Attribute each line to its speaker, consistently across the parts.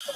Speaker 1: Yeah,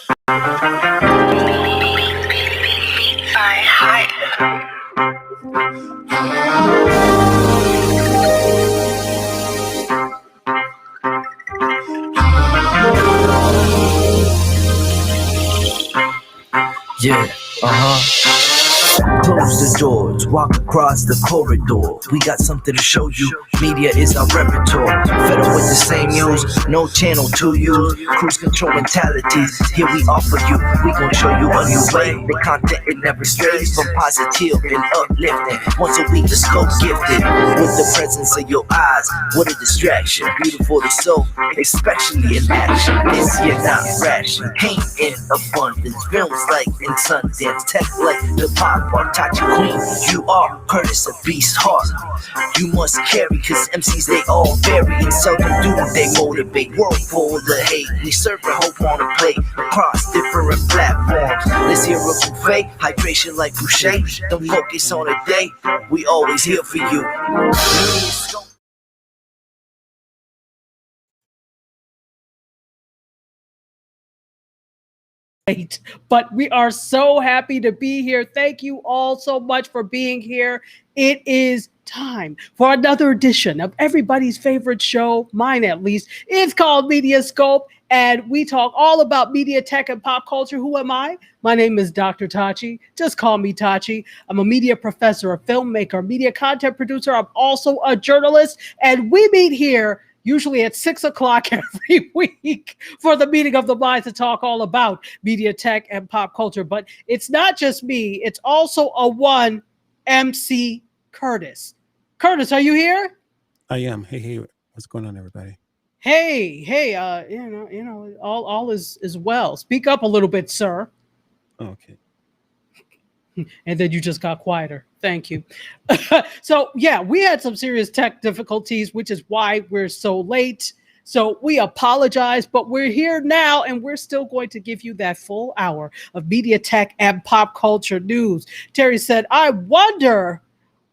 Speaker 1: Close the doors, walk across the corridor. We got something to show you. Media is our repertoire. Fed up with the same news, no channel to use. Cruise control mentalities, here we offer you. We gon' show you a new way. The content it never strays from positive and uplifting. Once a week, the scope gifted with the presence of your eyes. What a distraction, beautiful to soul, especially in action. This year not ration, paint in abundance. Films like in Sundance, tech like the pop art. Tachi Queen, you are Curtis, a beast heart. You must carry, cause MCs they all vary and seldom do they motivate. World full of hate, we serve a hope on a plate across different platforms. Let's hear a buffet, hydration like Boucher. Don't focus on a day, we always here for you.
Speaker 2: But we are so happy to be here. Thank you all so much for being here. It is time for another edition of everybody's favorite show, mine at least. It's called MediaScope, and we talk all about media, tech, and pop culture. Who am I? My name is Dr. Tachi. Just call me Tachi. I'm a media professor, a filmmaker, media content producer. I'm also a journalist, and we meet here usually at 6 o'clock every week for the meeting of the minds to talk all about media, tech, and pop culture. But it's not just me. It's also a one MC Curtis. Curtis, are you here?
Speaker 3: I am. Hey, what's going on, everybody?
Speaker 2: Hey, all is well. Speak up a little bit, sir.
Speaker 3: Oh, okay.
Speaker 2: And then you just got quieter. Thank you. So, yeah, we had some serious tech difficulties, which is why we're so late. So we apologize, but we're here now, and we're still going to give you that full hour of media, tech, and pop culture news. Terry said, I wonder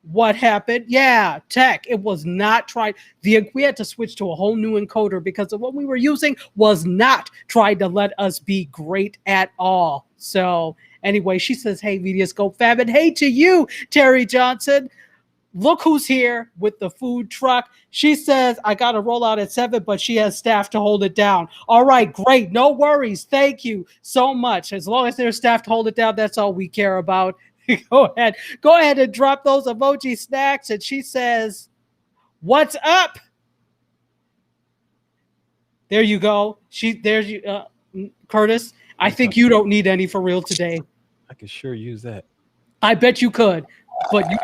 Speaker 2: what happened. Yeah, tech. It was not tried. We had to switch to a whole new encoder because of what we were using was not trying to let us be great at all. So anyway, she says, hey, MediaScope fam, and hey to you, Terry Johnson. Look who's here with the food truck. She says, I got to roll out at 7, but she has staff to hold it down. All right, great. No worries. Thank you so much. As long as there's staff to hold it down, that's all we care about. Go ahead and drop those emoji snacks. And she says, what's up? There you go. There's you, Curtis. I think you don't need any for real today.
Speaker 3: I could sure use that.
Speaker 2: I bet you could, but you.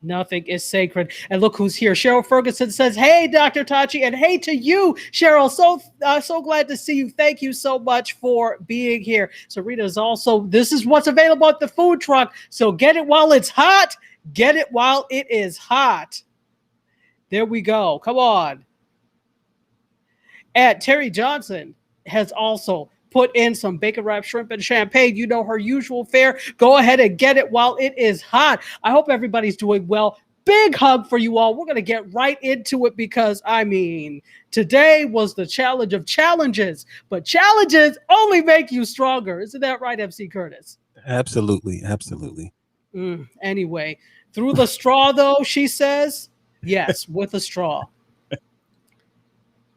Speaker 2: Nothing is sacred. And look who's here. Cheryl Ferguson says, hey, Dr. Tachi, and hey to you, Cheryl. So glad to see you. Thank you so much for being here. Sarita is also, this is what's available at the food truck. So get it while it's hot. Get it while it is hot. There we go. Come on. And Terry Johnson has also put in some bacon wrapped shrimp and champagne. You know her usual fare. Go ahead and get it while it is hot. I hope everybody's doing well. Big hug for you all. We're going to get right into it because, today was the challenge of challenges, but challenges only make you stronger. Isn't that right, MC Curtis?
Speaker 3: Absolutely.
Speaker 2: Anyway, through the straw, though, she says, yes, with a straw.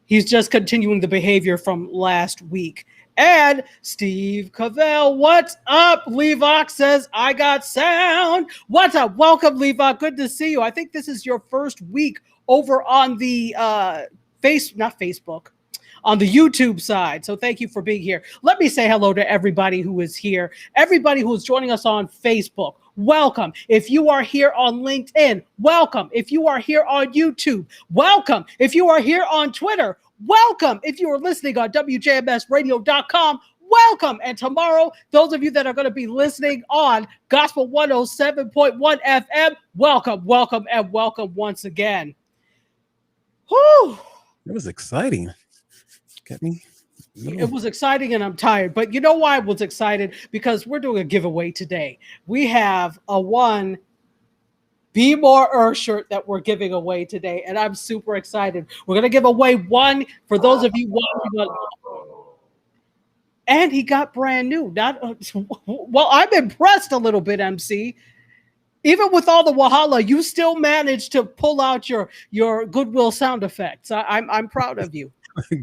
Speaker 2: He's just continuing the behavior from last week. And Steve Cavell, what's up? Levox says, I got sound. What's up? Welcome, Levox. Good to see you. I think this is your first week over on the not Facebook, on the YouTube side. So thank you for being here. Let me say hello to everybody who is here. Everybody who is joining us on Facebook, welcome. If you are here on LinkedIn, welcome. If you are here on YouTube, welcome. If you are here on Twitter, welcome. If you are listening on WJMSradio.com, welcome. And tomorrow, those of you that are going to be listening on Gospel 107.1 FM, welcome, and welcome once again. Whew.
Speaker 3: It was exciting. Get me?
Speaker 2: It was exciting, and I'm tired. But you know why I was excited? Because we're doing a giveaway today. We have a one Be More Earth shirt that we're giving away today, and I'm super excited. We're gonna give away one for those of you watching. And he got brand new. Not well. I'm impressed a little bit, MC. Even with all the Wahala, you still managed to pull out your goodwill sound effects. I'm proud of you.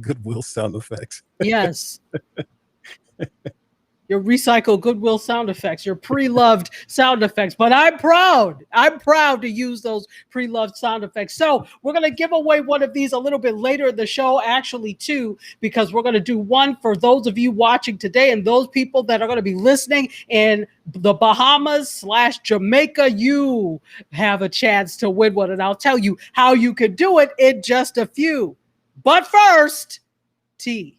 Speaker 3: Goodwill sound effects.
Speaker 2: Yes. Your recycled goodwill sound effects, your pre-loved sound effects. But I'm proud. I'm proud to use those pre-loved sound effects. So we're going to give away one of these a little bit later in the show, actually, too, because we're going to do one for those of you watching today and those people that are going to be listening in the Bahamas / Jamaica. You have a chance to win one, and I'll tell you how you can do it in just a few. But first, tea.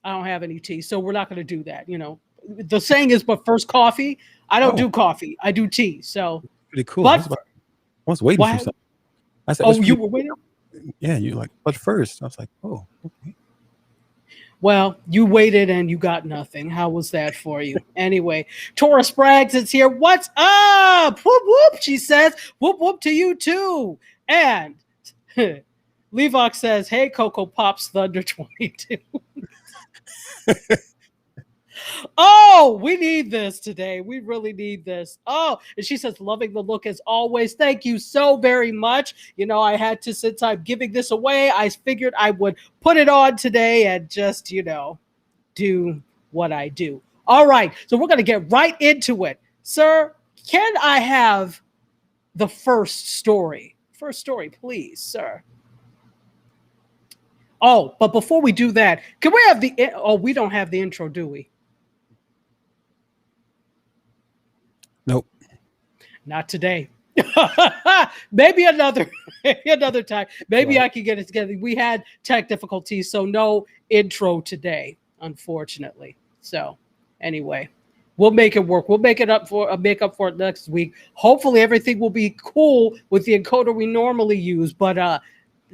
Speaker 2: I don't have any tea, so we're not going to do that. You know, the saying is, but first coffee. I don't do coffee. I do tea. So
Speaker 3: pretty cool.
Speaker 2: But,
Speaker 3: I was waiting for something. I said,
Speaker 2: oh, you were waiting?
Speaker 3: Yeah, you're like, but first. I was like, oh, okay.
Speaker 2: Well, you waited and you got nothing. How was that for you? Anyway, Tora Spraggs is here. What's up? Whoop, whoop, she says. Whoop, whoop to you, too. And Levox says, hey, Cocoa Pops Thunder 22. Oh, we need this today. We really need this. Oh, and she says, loving the look as always. Thank you so very much. You know, I had to, since I'm giving this away, I figured I would put it on today and just, you know, do what I do. All right. So we're going to get right into it. Sir, can I have the first story? First story, please, sir. Oh, but before we do that, can we have we don't have the intro, do we?
Speaker 3: Nope.
Speaker 2: Not today. Maybe another time. Maybe
Speaker 3: Right.
Speaker 2: I can get it together. We had tech difficulties, so no intro today, unfortunately. So anyway, we'll make it work. We'll make up for it next week. Hopefully everything will be cool with the encoder we normally use, but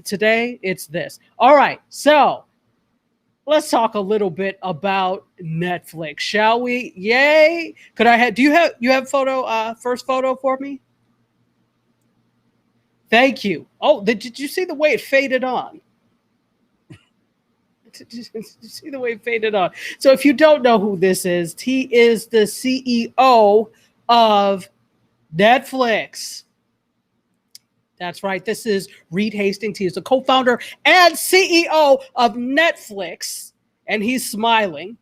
Speaker 2: today it's this. All right, so let's talk a little bit about Netflix, shall we? Yay! Do you have photo first photo for me? Thank you. Oh, did you see the way it faded on? Did you see the way it faded on? So if you don't know who this is, he is the CEO of Netflix. That's right. This is Reed Hastings. He is the co-founder and CEO of Netflix, and he's smiling.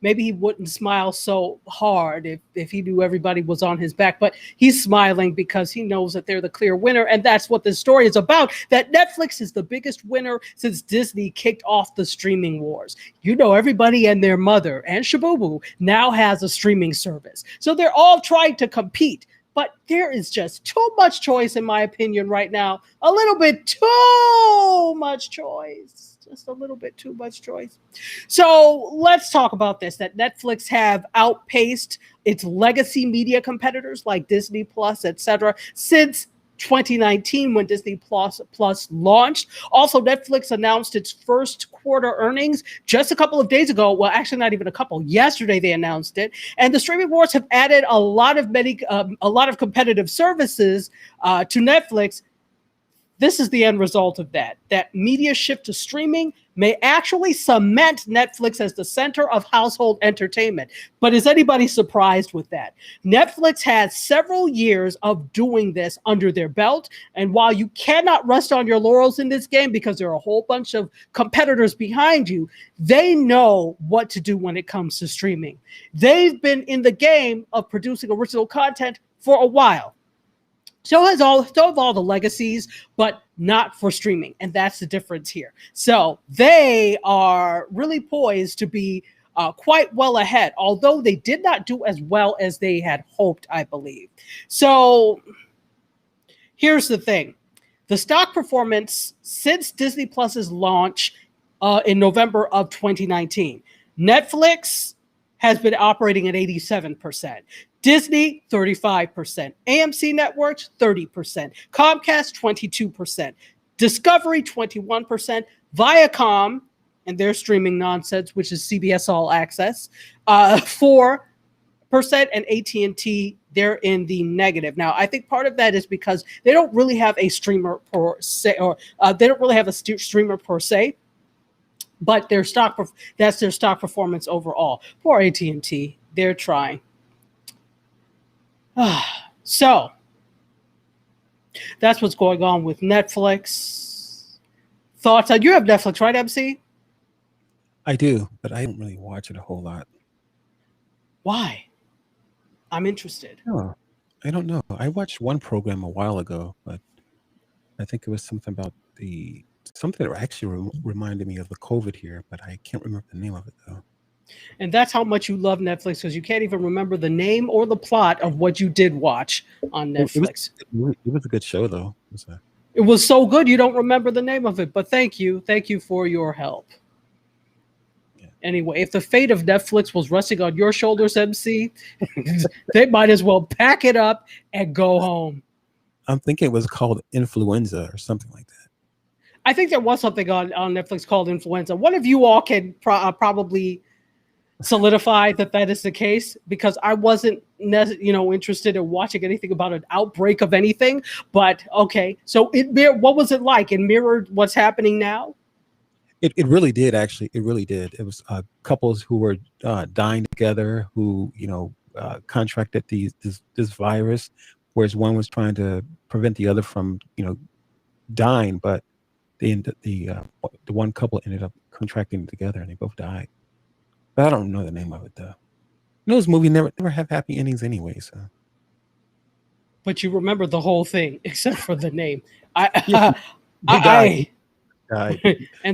Speaker 2: Maybe he wouldn't smile so hard if he knew everybody was on his back, but he's smiling because he knows that they're the clear winner, and that's what this story is about, that Netflix is the biggest winner since Disney kicked off the streaming wars. You know, everybody and their mother and Shabubu now has a streaming service. So they're all trying to compete. But there is just too much choice, in my opinion, right now. A little bit too much choice. Just a little bit too much choice. So let's talk about this, that Netflix have outpaced its legacy media competitors like Disney Plus, etc., since 2019 when Disney Plus launched. Also, Netflix announced its first quarter earnings just a couple of days ago. Well, actually, not even a couple. Yesterday, they announced it. And the streaming wars have added a lot of competitive services to Netflix. This is the end result of that media shift to streaming may actually cement Netflix as the center of household entertainment. But is anybody surprised with that? Netflix has several years of doing this under their belt. And while you cannot rest on your laurels in this game because there are a whole bunch of competitors behind you, they know what to do when it comes to streaming. They've been in the game of producing original content for a while. So have all the legacies, but not for streaming. And that's the difference here. So they are really poised to be quite well ahead, although they did not do as well as they had hoped, I believe. So here's the thing. The stock performance since Disney Plus's launch in November of 2019, Netflix has been operating at 87%. Disney, 35%. AMC Networks, 30%. Comcast, 22%. Discovery, 21%. Viacom, and their streaming nonsense, which is CBS All Access, 4%. and AT&T, they're in the negative. Now, I think part of that is because they don't really have a streamer per se, or they don't really have a streamer per se, but that's their stock performance overall. Poor AT&T, they're trying. So that's what's going on with Netflix. Thoughts on, you have Netflix, right, MC?
Speaker 3: I do, but I don't really watch it a whole lot.
Speaker 2: Why? I'm interested.
Speaker 3: No, I don't know. I watched one program a while ago, but I think it was something about something that actually reminded me of the COVID here, but I can't remember the name of it though.
Speaker 2: And that's how much you love Netflix, because you can't even remember the name or the plot of what you did watch on Netflix.
Speaker 3: It was a good show though.
Speaker 2: It was so good you don't remember the name of it, but thank you for your help. Anyway, if the fate of Netflix was resting on your shoulders, MC, they might as well pack it up and go home.
Speaker 3: I'm thinking it was called Influenza or something like that.
Speaker 2: I think there was something on Netflix called Influenza. One of you all can probably solidify that is the case, because I wasn't interested in watching anything about an outbreak of anything. But okay, so what was it like? It mirrored what's happening now?
Speaker 3: It really did, actually. It really did. It was couples who were dying together who, contracted this virus, whereas one was trying to prevent the other from, dying, but the one couple ended up contracting together and they both died. But I don't know the name of it though. Those movies never have happy endings anyway. So.
Speaker 2: But you remember the whole thing except for the name. And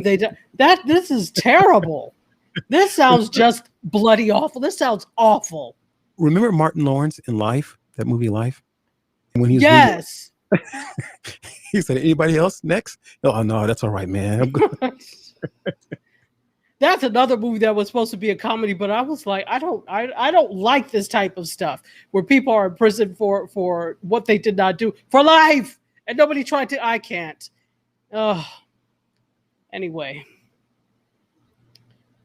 Speaker 2: this is terrible. This sounds just bloody awful. This sounds awful.
Speaker 3: Remember Martin Lawrence in Life, that movie Life? And when he was
Speaker 2: yes.
Speaker 3: He said, "Anybody else next?" Oh no, that's all right, man. I'm good.
Speaker 2: That's another movie that was supposed to be a comedy, but I was like, I don't like this type of stuff where people are in prison for what they did not do for life, and nobody tried to. I can't. Anyway,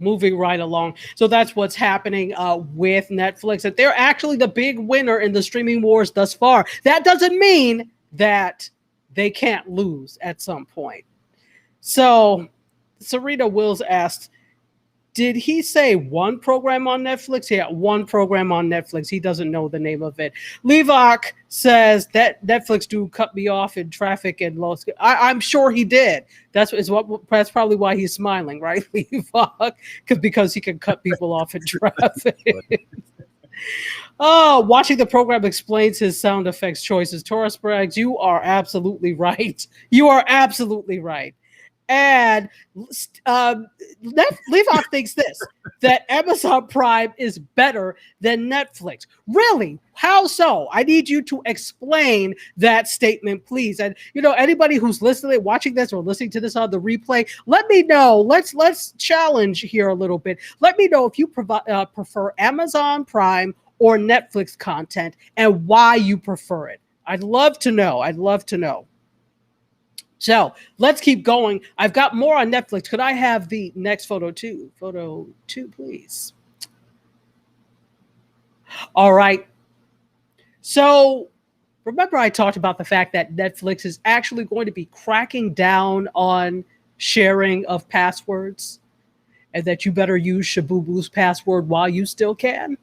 Speaker 2: moving right along. So that's what's happening with Netflix, and they're actually the big winner in the streaming wars thus far. That doesn't mean that they can't lose at some point. So Serena Wills asked, did he say one program on Netflix? Yeah, one program on Netflix. He doesn't know the name of it. Levok says that Netflix dude cut me off in traffic and Los. I'm sure he did. That's probably why he's smiling, right, Levok? Because he can cut people off in traffic. Oh, watching the program explains his sound effects choices. Taurus Braggs, you are absolutely right. You are absolutely right. And Levok thinks this, that Amazon Prime is better than Netflix. Really? How so? I need you to explain that statement, please. And, anybody who's listening, watching this or listening to this on the replay, let me know. Let's challenge here a little bit. Let me know if you prefer Amazon Prime or Netflix content and why you prefer it. I'd love to know. So let's keep going. I've got more on Netflix. Could I have the next photo two? Photo 2, please. All right. So remember I talked about the fact that Netflix is actually going to be cracking down on sharing of passwords, and that you better use Shabubu's password while you still can?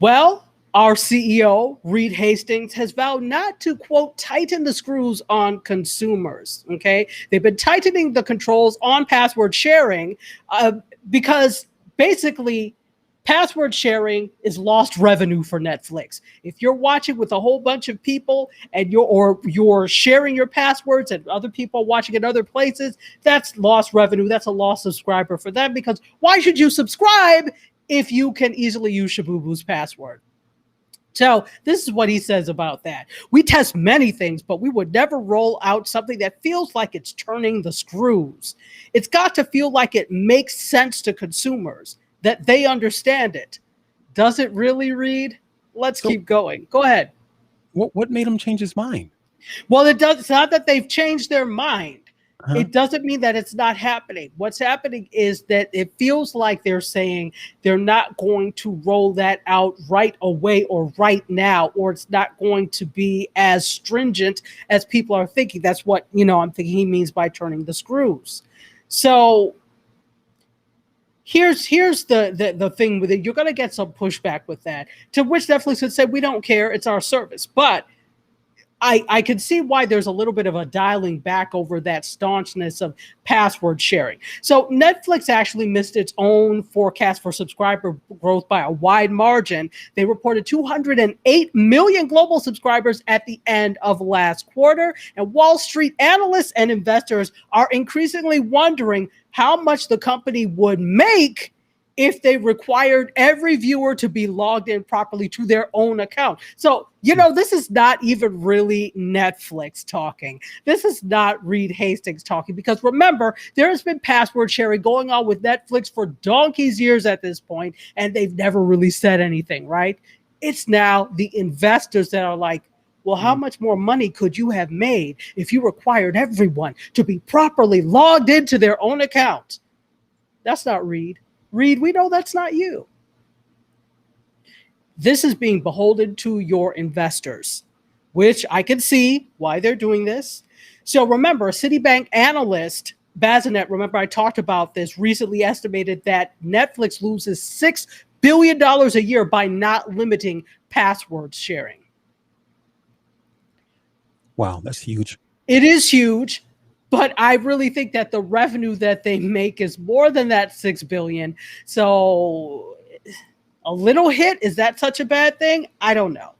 Speaker 2: Well, our CEO, Reed Hastings, has vowed not to, quote, tighten the screws on consumers, okay? They've been tightening the controls on password sharing because basically password sharing is lost revenue for Netflix. If you're watching with a whole bunch of people and you're sharing your passwords and other people watching in other places, that's lost revenue. That's a lost subscriber for them, because why should you subscribe if you can easily use Shabubu's password? So this is what he says about that. We test many things, but we would never roll out something that feels like it's turning the screws. It's got to feel like it makes sense to consumers, that they understand it. Does it really, Reed? Let's keep going. Go ahead.
Speaker 3: What made him change his mind?
Speaker 2: Well, it's not that they've changed their mind. It doesn't mean that it's not happening. What's happening is that it feels like they're saying they're not going to roll that out right away or right now, or it's not going to be as stringent as people are thinking. That's what, I'm thinking he means by turning the screws. So here's the thing with it. You're going to get some pushback with that, to which Netflix would say, we don't care. It's our service. But I can see why there's a little bit of a dialing back over that staunchness of password sharing. So Netflix actually missed its own forecast for subscriber growth by a wide margin. They reported 208 million global subscribers at the end of last quarter. And Wall Street analysts and investors are increasingly wondering how much the company would make if they required every viewer to be logged in properly to their own account. So, this is not even really Netflix talking. This is not Reed Hastings talking, because remember, there has been password sharing going on with Netflix for donkey's years at this point, and they've never really said anything, right? It's now the investors that are like, well, how much more money could you have made if you required everyone to be properly logged into their own account? That's not Reed. Reed, we know that's not you. This is being beholden to your investors, which I can see why they're doing this. So remember, a Citibank analyst, Bazinet, remember I talked about this, recently estimated that Netflix loses $6 billion a year by not limiting password sharing.
Speaker 3: Wow, that's huge.
Speaker 2: It is huge. But I really think that the revenue that they make is more than that $6 billion. So a little hit, is that such a bad thing? I don't know.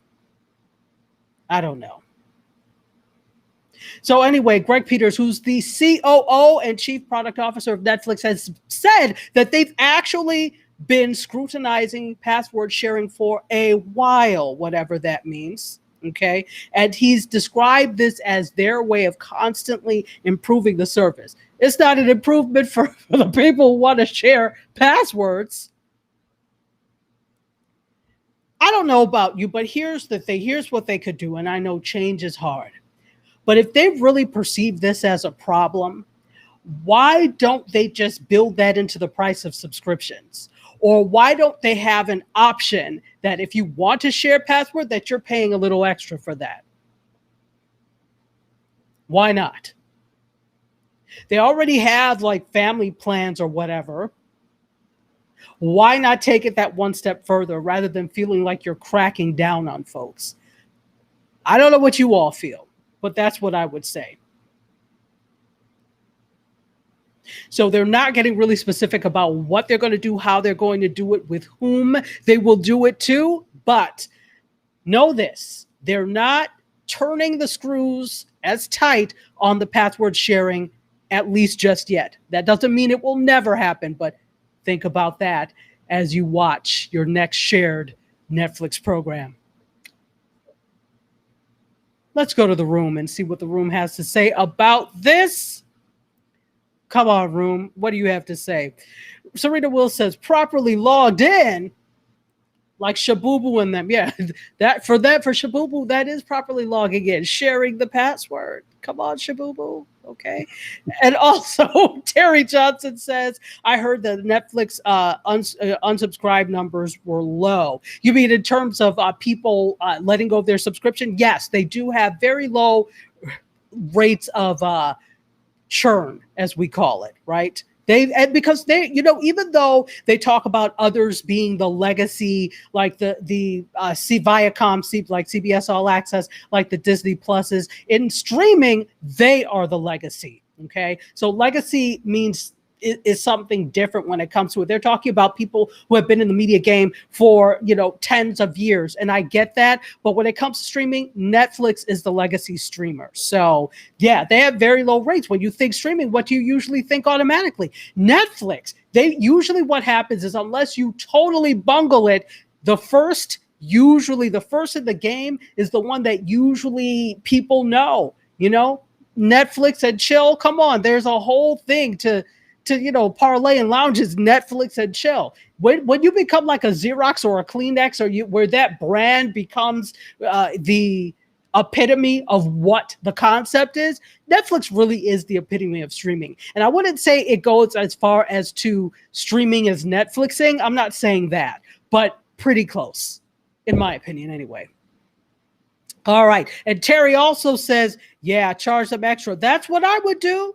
Speaker 2: So anyway, Greg Peters, who's the COO and Chief Product Officer of Netflix, has said that they've actually been scrutinizing password sharing for a while, whatever that means. Okay. And he's described this as their way of constantly improving the service. It's not an improvement for the people who want to share passwords. I don't know about you, but here's the thing. Here's what they could do. And I know change is hard. But if they really perceive this as a problem, why don't they just build that into the price of subscriptions? Or why don't they have an option that if you want to share password, that you're paying a little extra for that? Why not? They already have like family plans or whatever. Why not take it that one step further rather than feeling like you're cracking down on folks? I don't know what you all feel, but that's what I would say. So they're not getting really specific about what they're going to do, how they're going to do it, with whom they will do it to. But know this, they're not turning the screws as tight on the password sharing, at least just yet. That doesn't mean it will never happen, but think about that as you watch your next shared Netflix program. Let's go to the room and see what the room has to say about this. Come on, room. What do you have to say? Serena Will says, properly logged in, like Shabubu and them. Yeah, for Shabubu, that is properly logging in, sharing the password. Come on, Shabubu. Okay. And also, Terry Johnson says, I heard that Netflix unsubscribe numbers were low. You mean in terms of people letting go of their subscription? Yes, they do have very low rates of churn, as we call it, right? Because even though they talk about others being the legacy, like the Viacom, like CBS All Access, like the Disney Pluses, in streaming, they are the legacy. Okay, so legacy means is something different when it comes to it. They're talking about people who have been in the media game for, tens of years. And I get that. But when it comes to streaming, Netflix is the legacy streamer. So yeah, they have very low rates. When you think streaming, what do you usually think automatically? Netflix. What happens is, unless you totally bungle it, the first in the game is the one that usually people know, Netflix and chill. Come on. There's a whole thing to parlay and lounges, Netflix and chill. When you become like a Xerox or a Kleenex, where that brand becomes the epitome of what the concept is, Netflix really is the epitome of streaming. And I wouldn't say it goes as far as to streaming as Netflixing. I'm not saying that, but pretty close, in my opinion, anyway. All right. And Terry also says, yeah, charge them extra. That's what I would do.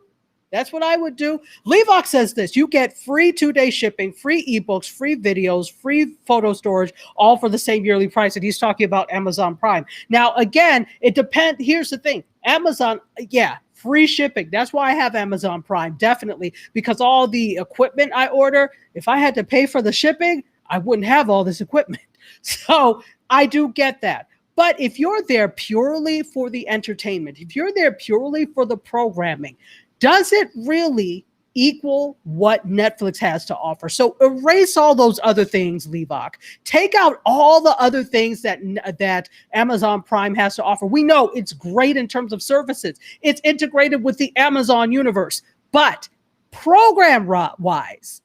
Speaker 2: That's what I would do. Levox says this: you get free 2-day shipping, free ebooks, free videos, free photo storage, all for the same yearly price. And he's talking about Amazon Prime. Now, again, it depends. Here's the thing: Amazon, yeah, free shipping. That's why I have Amazon Prime, definitely, because all the equipment I order, if I had to pay for the shipping, I wouldn't have all this equipment. So I do get that. But if you're there purely for the entertainment, if you're there purely for the programming, does it really equal what Netflix has to offer? So erase all those other things, Levoc. Take out all the other things that Amazon Prime has to offer. We know it's great in terms of services. It's integrated with the Amazon universe. But program-wise,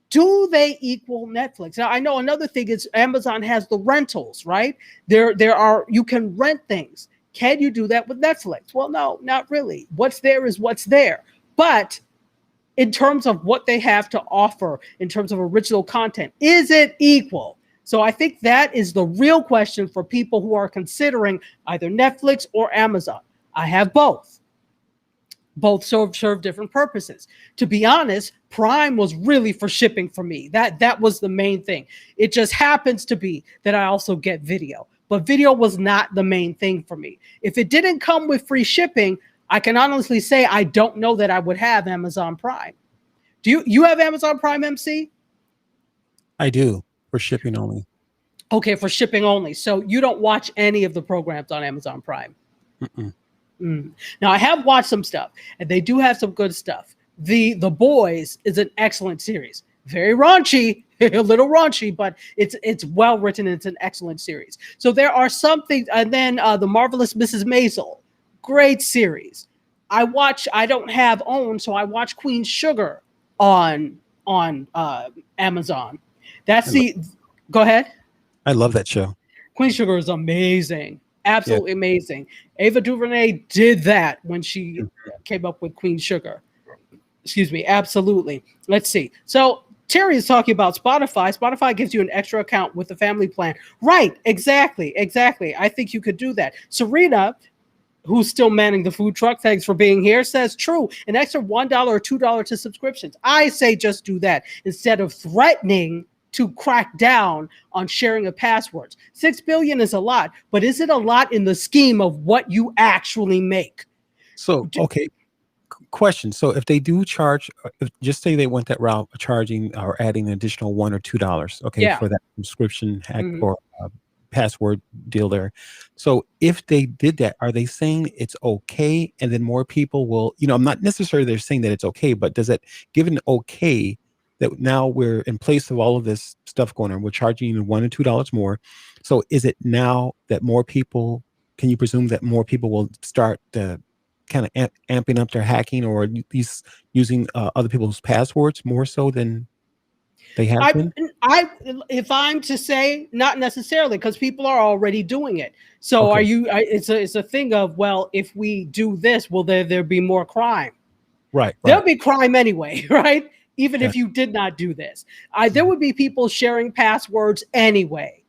Speaker 2: do they equal Netflix? Now, I know another thing is Amazon has the rentals, right? There are, you can rent things. Can you do that with Netflix? Well, no, not really. What's there is what's there. But in terms of what they have to offer, in terms of original content, is it equal? So I think that is the real question for people who are considering either Netflix or Amazon. I have both. Both serve different purposes. To be honest, Prime was really for shipping for me. That was the main thing. It just happens to be that I also get video. But video was not the main thing for me. If it didn't come with free shipping, I can honestly say I don't know that I would have Amazon Prime. Do you have Amazon Prime, MC?
Speaker 3: I do, for shipping only.
Speaker 2: Okay, for shipping only. So you don't watch any of the programs on Amazon Prime? Now, I have watched some stuff, and they do have some good stuff. The Boys is an excellent series. Very raunchy, a little raunchy, but it's well written and it's an excellent series. So there are some things, and then The Marvelous Mrs. Maisel, great series. I don't have OWN, so I watch Queen Sugar on Amazon. Go ahead.
Speaker 3: I love that show.
Speaker 2: Queen Sugar is amazing. Absolutely amazing. Ava DuVernay did that when she came up with Queen Sugar. Excuse me. Absolutely. Let's see. So Terry is talking about Spotify. Spotify gives you an extra account with the family plan. Right. Exactly. I think you could do that. Serena, who's still manning the food truck, thanks for being here, says true. An extra $1 or $2 to subscriptions. I say just do that instead of threatening to crack down on sharing of passwords. 6 billion is a lot, but is it a lot in the scheme of what you actually make?
Speaker 3: So, okay. Question. So if they do charge, just say they went that route of charging or adding an additional $1 or $2, okay, for that subscription hack or password deal there. So if they did that, are they saying it's okay? And then more people will, I'm not necessarily they're saying that it's okay, but does it give an okay that now we're in place of all of this stuff going on, we're charging you $1 or $2 more. So is it now that more people, can you presume that more people will start kind of amping up their hacking or these using other people's passwords more so than they have been?
Speaker 2: If I'm to say, not necessarily, because people are already doing it. So it's a thing of, well, if we do this, will there be more crime?
Speaker 3: Right.
Speaker 2: There'll be crime anyway, right? Even if you did not do this, there would be people sharing passwords anyway.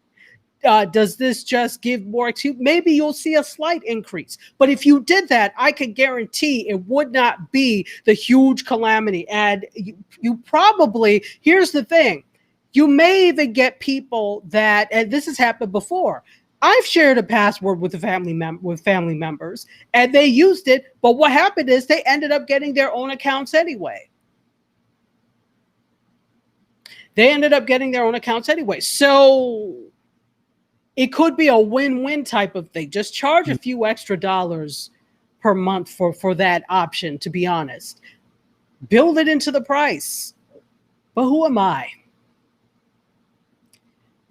Speaker 2: Does this just give more excuse? Maybe you'll see a slight increase. But if you did that, I can guarantee it would not be the huge calamity. And you probably, here's the thing, you may even get people that, and this has happened before, I've shared a password with family members, and they used it. But what happened is they ended up getting their own accounts anyway. So it could be a win-win type of thing. Just charge a few extra dollars per month for that option, to be honest. Build it into the price. But who am I?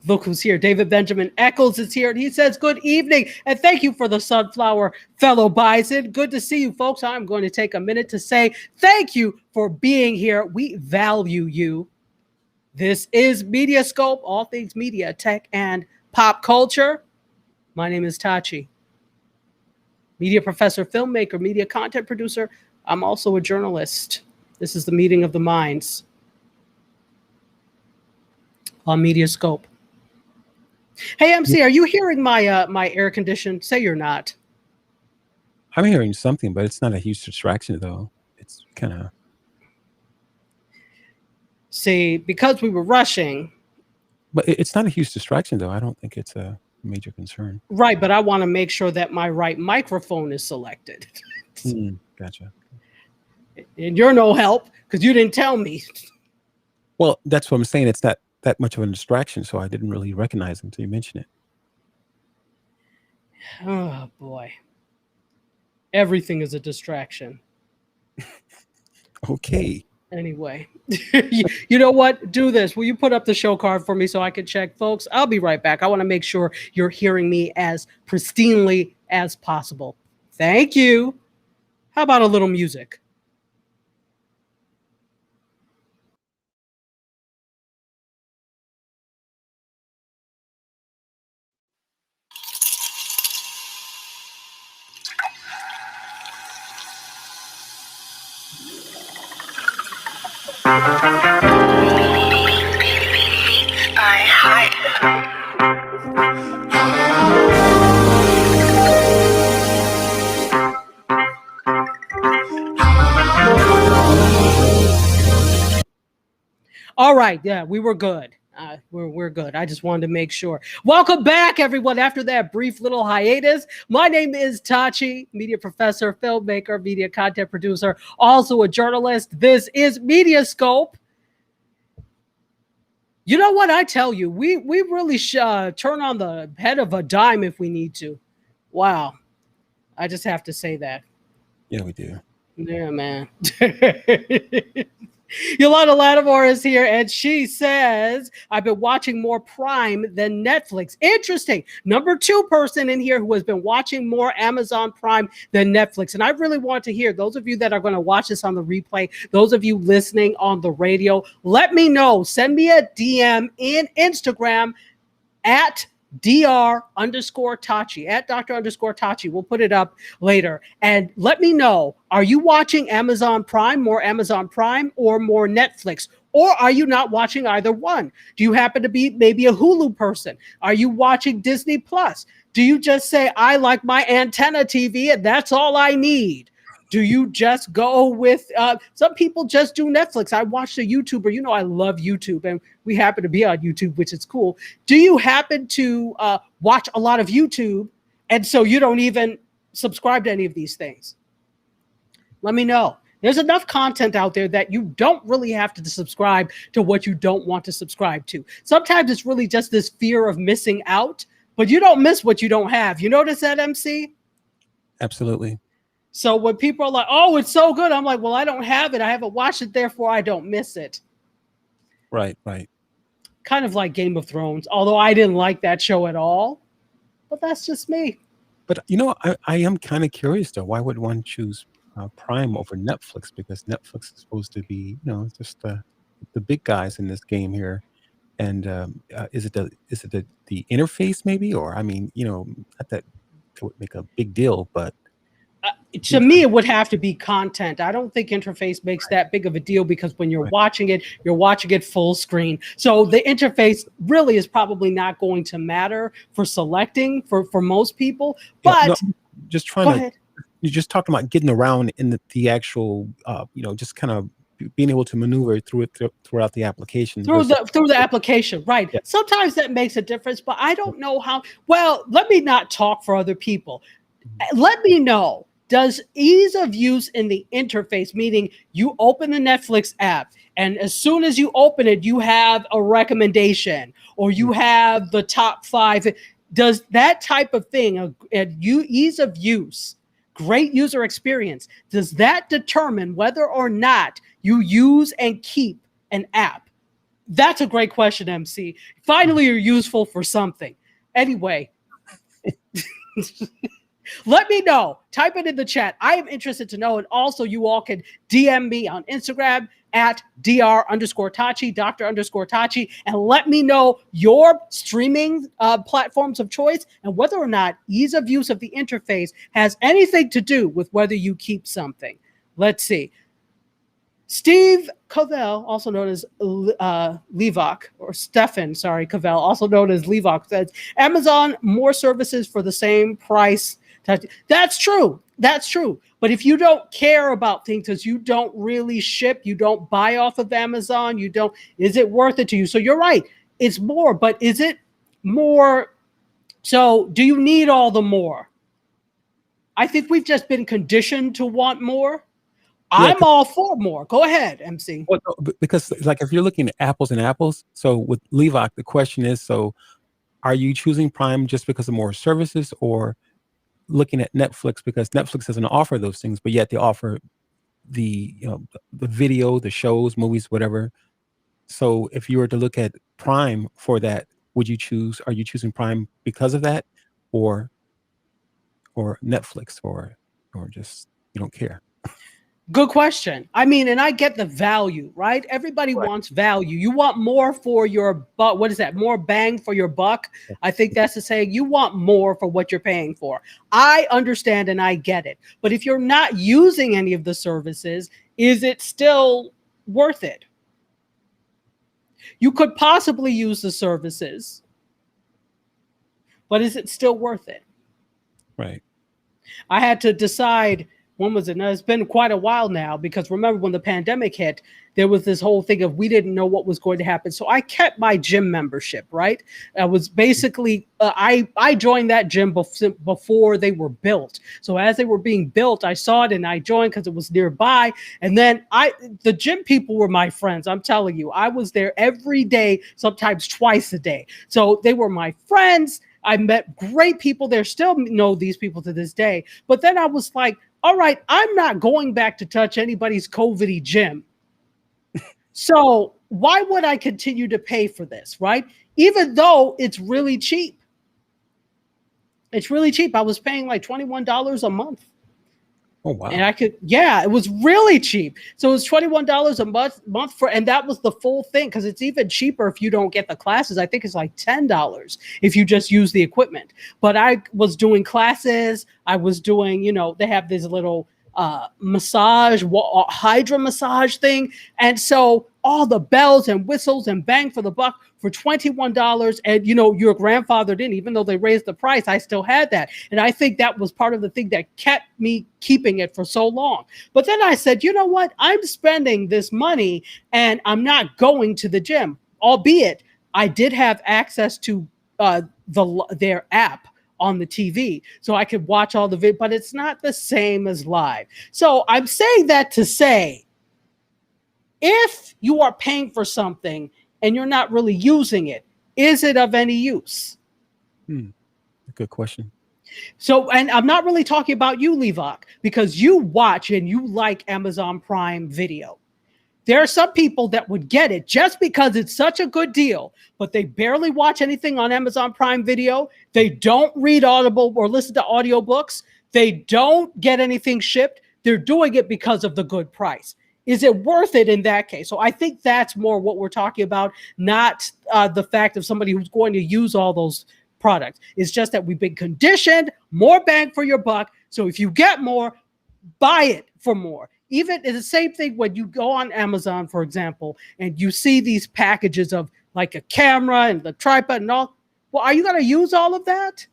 Speaker 2: Look who's here. David Benjamin Eccles is here, and he says, good evening, and thank you for the sunflower, fellow Bison. Good to see you, folks. I'm going to take a minute to say thank you for being here. We value you. This is MediaScope, all things media, tech, and pop culture. My name is Tachi. media professor, filmmaker, media content producer. I'm also a journalist. This is the meeting of the minds on MediaScope. Hey, MC, are you hearing my my air condition? Say you're not.
Speaker 3: I'm hearing something, but it's not a huge distraction, though. It's kind of...
Speaker 2: See, because we were rushing.
Speaker 3: But it's not a huge distraction, though. I don't think it's a major concern.
Speaker 2: Right, but I want to make sure that my right microphone is selected.
Speaker 3: Gotcha.
Speaker 2: And you're no help because you didn't tell me.
Speaker 3: Well, that's what I'm saying. It's not that much of a distraction, so I didn't really recognize it until you mentioned it.
Speaker 2: Oh, boy. Everything is a distraction.
Speaker 3: Okay.
Speaker 2: Anyway, you know what? Do this. Will you put up the show card for me so I can check, folks? I'll be right back. I want to make sure you're hearing me as pristinely as possible. Thank you. How about a little music? All right, yeah, we were good. We're good. I just wanted to make sure. Welcome back, everyone. After that brief little hiatus, my name is Tachi, media professor, filmmaker, media content producer, also a journalist. This is MediaScope. You know what? I tell you, we really turn on the head of a dime if we need to. Wow. I just have to say that.
Speaker 3: Yeah, we do.
Speaker 2: Yeah, man. Yolanda Lattimore is here, and she says, I've been watching more Prime than Netflix. Interesting. Number 2 person in here who has been watching more Amazon Prime than Netflix. And I really want to hear, those of you that are going to watch this on the replay, those of you listening on the radio, let me know. Send me a DM in Instagram at Dr_Tachi, at Dr_Tachi. We'll put it up later. And let me know, are you watching Amazon Prime, more Amazon Prime, or more Netflix? Or are you not watching either one? Do you happen to be maybe a Hulu person? Are you watching Disney Plus? Do you just say, I like my antenna TV and that's all I need? Do you just go with, some people just do Netflix. I watched a YouTuber, you know, I love YouTube and we happen to be on YouTube, which is cool. Do you happen to watch a lot of YouTube and so you don't even subscribe to any of these things? Let me know. There's enough content out there that you don't really have to subscribe to what you don't want to subscribe to. Sometimes it's really just this fear of missing out, but you don't miss what you don't have. You notice that, MC?
Speaker 3: Absolutely.
Speaker 2: So when people are like, oh, it's so good, I'm like, well, I don't have it. I haven't watched it, therefore I don't miss it.
Speaker 3: Right, right.
Speaker 2: Kind of like Game of Thrones, although I didn't like that show at all. But that's just me.
Speaker 3: But, you know, I am kind of curious, though. Why would one choose Prime over Netflix? Because Netflix is supposed to be, you know, just the big guys in this game here. And is it the interface maybe? Or, I mean, you know, not that it would make a big deal, but
Speaker 2: to me, it would have to be content. I don't think interface makes that big of a deal because when you're watching it full screen. So the interface really is probably not going to matter for selecting for most people. But
Speaker 3: no, just trying to, you just talked about getting around in the actual, you know, just kind of being able to maneuver through it throughout the application.
Speaker 2: Through the application, right. Yeah. Sometimes that makes a difference, but I don't know how. Well, let me not talk for other people. Let me know. Does ease of use in the interface, meaning you open the Netflix app and as soon as you open it, you have a recommendation or you have the top 5. Does that type of thing, ease of use, great user experience, does that determine whether or not you use and keep an app? That's a great question, MC. Finally, you're useful for something. Anyway. Let me know. Type it in the chat. I am interested to know. And also, you all can DM me on Instagram at dr_Tachi, Dr_Tachi, and let me know your streaming platforms of choice and whether or not ease of use of the interface has anything to do with whether you keep something. Let's see. Steve Cavell, also known as Levok, or Stefan, sorry, Cavell, also known as Levok, says Amazon more services for the same price. That's true. That's true. But if you don't care about things because you don't really ship, you don't buy off of Amazon, is it worth it to you? So you're right. It's more, but is it more? So do you need all the more? I think we've just been conditioned to want more. Yeah, I'm all for more. Go ahead, MC.
Speaker 3: Well, no, because like if you're looking at apples and apples, so with Levok, the question is, so are you choosing Prime just because of more services, or looking at Netflix because Netflix doesn't offer those things, but yet they offer the the video, the shows, movies, whatever. So if you were to look at Prime for that, are you choosing Prime because of that, or Netflix, or just you don't care?
Speaker 2: Good question. I mean, and I get the value, right? Everybody wants value. You want more for your buck. What is that? More bang for your buck. I think that's the saying. You want more for what you're paying for. I understand and I get it. But if you're not using any of the services, is it still worth it? You could possibly use the services, but is it still worth it?
Speaker 3: Right.
Speaker 2: I had to decide. When was it? Now, it's been quite a while now, because remember when the pandemic hit, there was this whole thing of we didn't know what was going to happen. So I kept my gym membership, right? I was basically, I joined that gym before they were built. So as they were being built, I saw it and I joined because it was nearby. And then the gym people were my friends. I'm telling you, I was there every day, sometimes twice a day. So they were my friends. I met great people there, still know these people to this day. But then I was like, all right, I'm not going back to touch anybody's COVID-y gym. So why would I continue to pay for this, right? Even though it's really cheap. It's really cheap. I was paying like $21 a month.
Speaker 3: Oh, wow.
Speaker 2: And it was really cheap. So it was $21 a month and that was the full thing, because it's even cheaper if you don't get the classes. I think it's like $10 if you just use the equipment. But I was doing classes. I was doing, they have this little massage, hydra massage thing. And so all the bells and whistles and bang for the buck for $21. And, your grandfather didn't, even though they raised the price, I still had that. And I think that was part of the thing that kept me keeping it for so long. But then I said, you know what? I'm spending this money and I'm not going to the gym, albeit I did have access to their app on the TV, so I could watch all the video, but it's not the same as live. So I'm saying that to say, if you are paying for something and you're not really using it, is it of any use?
Speaker 3: Good question.
Speaker 2: So, and I'm not really talking about you, Levok, because you watch and you like Amazon Prime Video. There are some people that would get it just because it's such a good deal, but they barely watch anything on Amazon Prime Video. They don't read Audible or listen to audiobooks. They don't get anything shipped. They're doing it because of the good price. Is it worth it in that case? So I think that's more what we're talking about, not the fact of somebody who's going to use all those products. It's just that we've been conditioned, more bang for your buck. So if you get more, buy it for more. Even it's the same thing when you go on Amazon, for example, and you see these packages of like a camera and the tripod and all. Well, are you going to use all of that?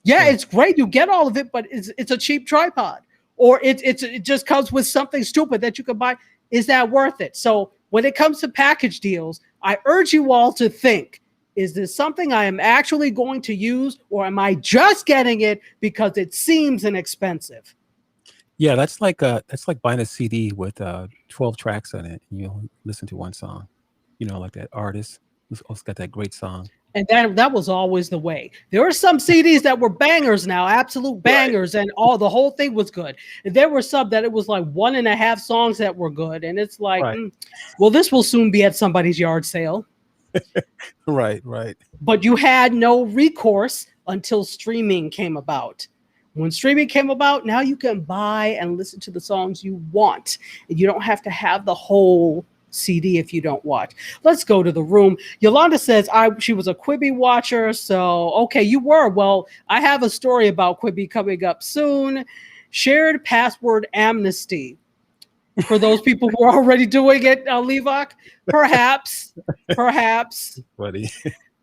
Speaker 2: Yeah, it's great. You get all of it, but it's a cheap tripod, or it just comes with something stupid that you can buy. Is that worth it? So when it comes to package deals, I urge you all to think, is this something I am actually going to use, or am I just getting it because it seems inexpensive?
Speaker 3: Yeah, that's like buying a CD with 12 tracks on it. You only listen to one song. Like that artist who's also got that great song.
Speaker 2: And that was always the way. There were some CDs that were bangers now, absolute bangers, right. And the whole thing was good. And there were some that it was like 1.5 songs that were good. And it's like, right. Well, this will soon be at somebody's yard sale.
Speaker 3: Right.
Speaker 2: But you had no recourse until streaming came about. When streaming came about, now you can buy and listen to the songs you want. And you don't have to have the whole CD if you don't watch. Let's go to the room. Yolanda says she was a Quibi watcher. So, okay, you were. Well, I have a story about Quibi coming up soon. Shared password amnesty. For those people who are already doing it, Levok, perhaps.
Speaker 3: Buddy.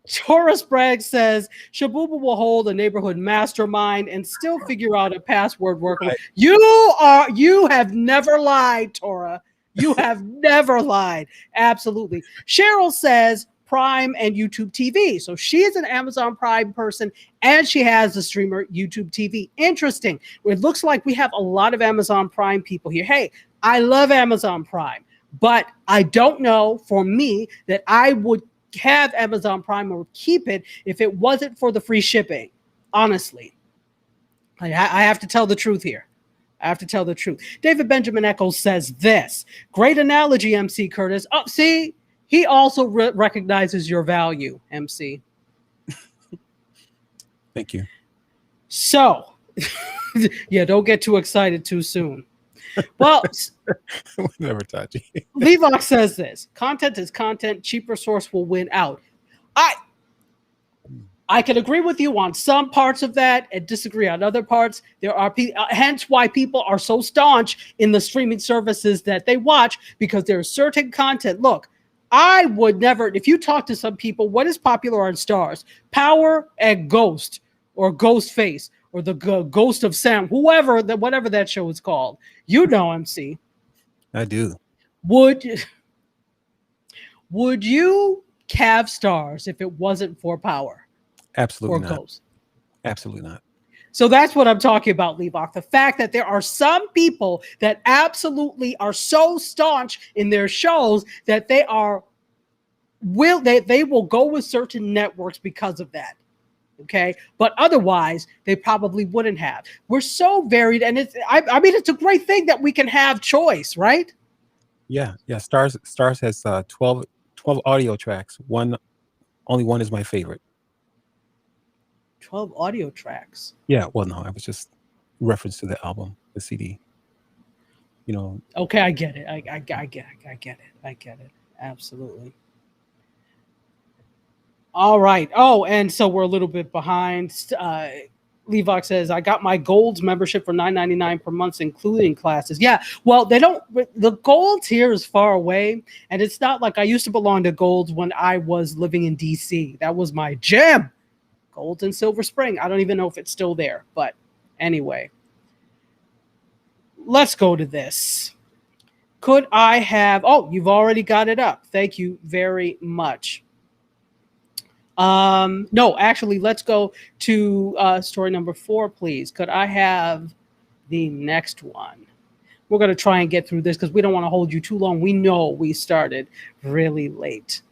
Speaker 2: Taurus Bragg says Shabuba will hold a neighborhood mastermind and still figure out a password workflow. Right. You have never lied, Tora. You have never lied. Absolutely. Cheryl says Prime and YouTube TV. So she is an Amazon Prime person and she has the streamer YouTube TV. Interesting. It looks like we have a lot of Amazon Prime people here. Hey, I love Amazon Prime, but I don't know for me that I would have Amazon Prime or keep it if it wasn't for the free shipping. Honestly, I have to tell the truth here. I have to tell the truth. David Benjamin Eccles says this. Great analogy, MC Curtis. Oh, see, he also recognizes your value, MC.
Speaker 3: Thank you.
Speaker 2: So, yeah, don't get too excited too soon. Well,
Speaker 3: never touch it.
Speaker 2: Levox says this. Content is content. Cheaper source will win out. I can agree with you on some parts of that and disagree on other parts. There are hence why people are so staunch in the streaming services that they watch, because there's certain content. Look, I would never, if you talk to some people, what is popular on Stars? Power and Ghost or Ghostface or the Ghost of Sam, whatever that show is called. You know, MC.
Speaker 3: I do.
Speaker 2: Would you have Stars if it wasn't for Power?
Speaker 3: Absolutely
Speaker 2: or
Speaker 3: not.
Speaker 2: Ghost?
Speaker 3: Absolutely not.
Speaker 2: So that's what I'm talking about, Levox. The fact that there are some people that absolutely are so staunch in their shows that they will go with certain networks because of that. Okay, but otherwise they probably wouldn't have. We're so varied, and I mean it's a great thing that we can have choice, right?
Speaker 3: Yeah. Stars has 12 audio tracks. Only one is my favorite.
Speaker 2: 12 audio tracks.
Speaker 3: Yeah, well, no, I was just reference to the album, the CD. You know.
Speaker 2: Okay, I get it. I get it. Absolutely. All right. Oh, and so we're a little bit behind. Levox says, I got my Gold's membership for $9.99 per month, including classes. Yeah, well, the Gold's here is far away, and it's not like I used to belong to Gold's when I was living in DC. That was my jam. Gold's in Silver Spring. I don't even know if it's still there, but anyway. Let's go to this. Could I have... Oh, you've already got it up. Thank you very much. No, actually, let's go to story number 4, please. Could I have the next one? We're going to try and get through this because we don't want to hold you too long. We know we started really late.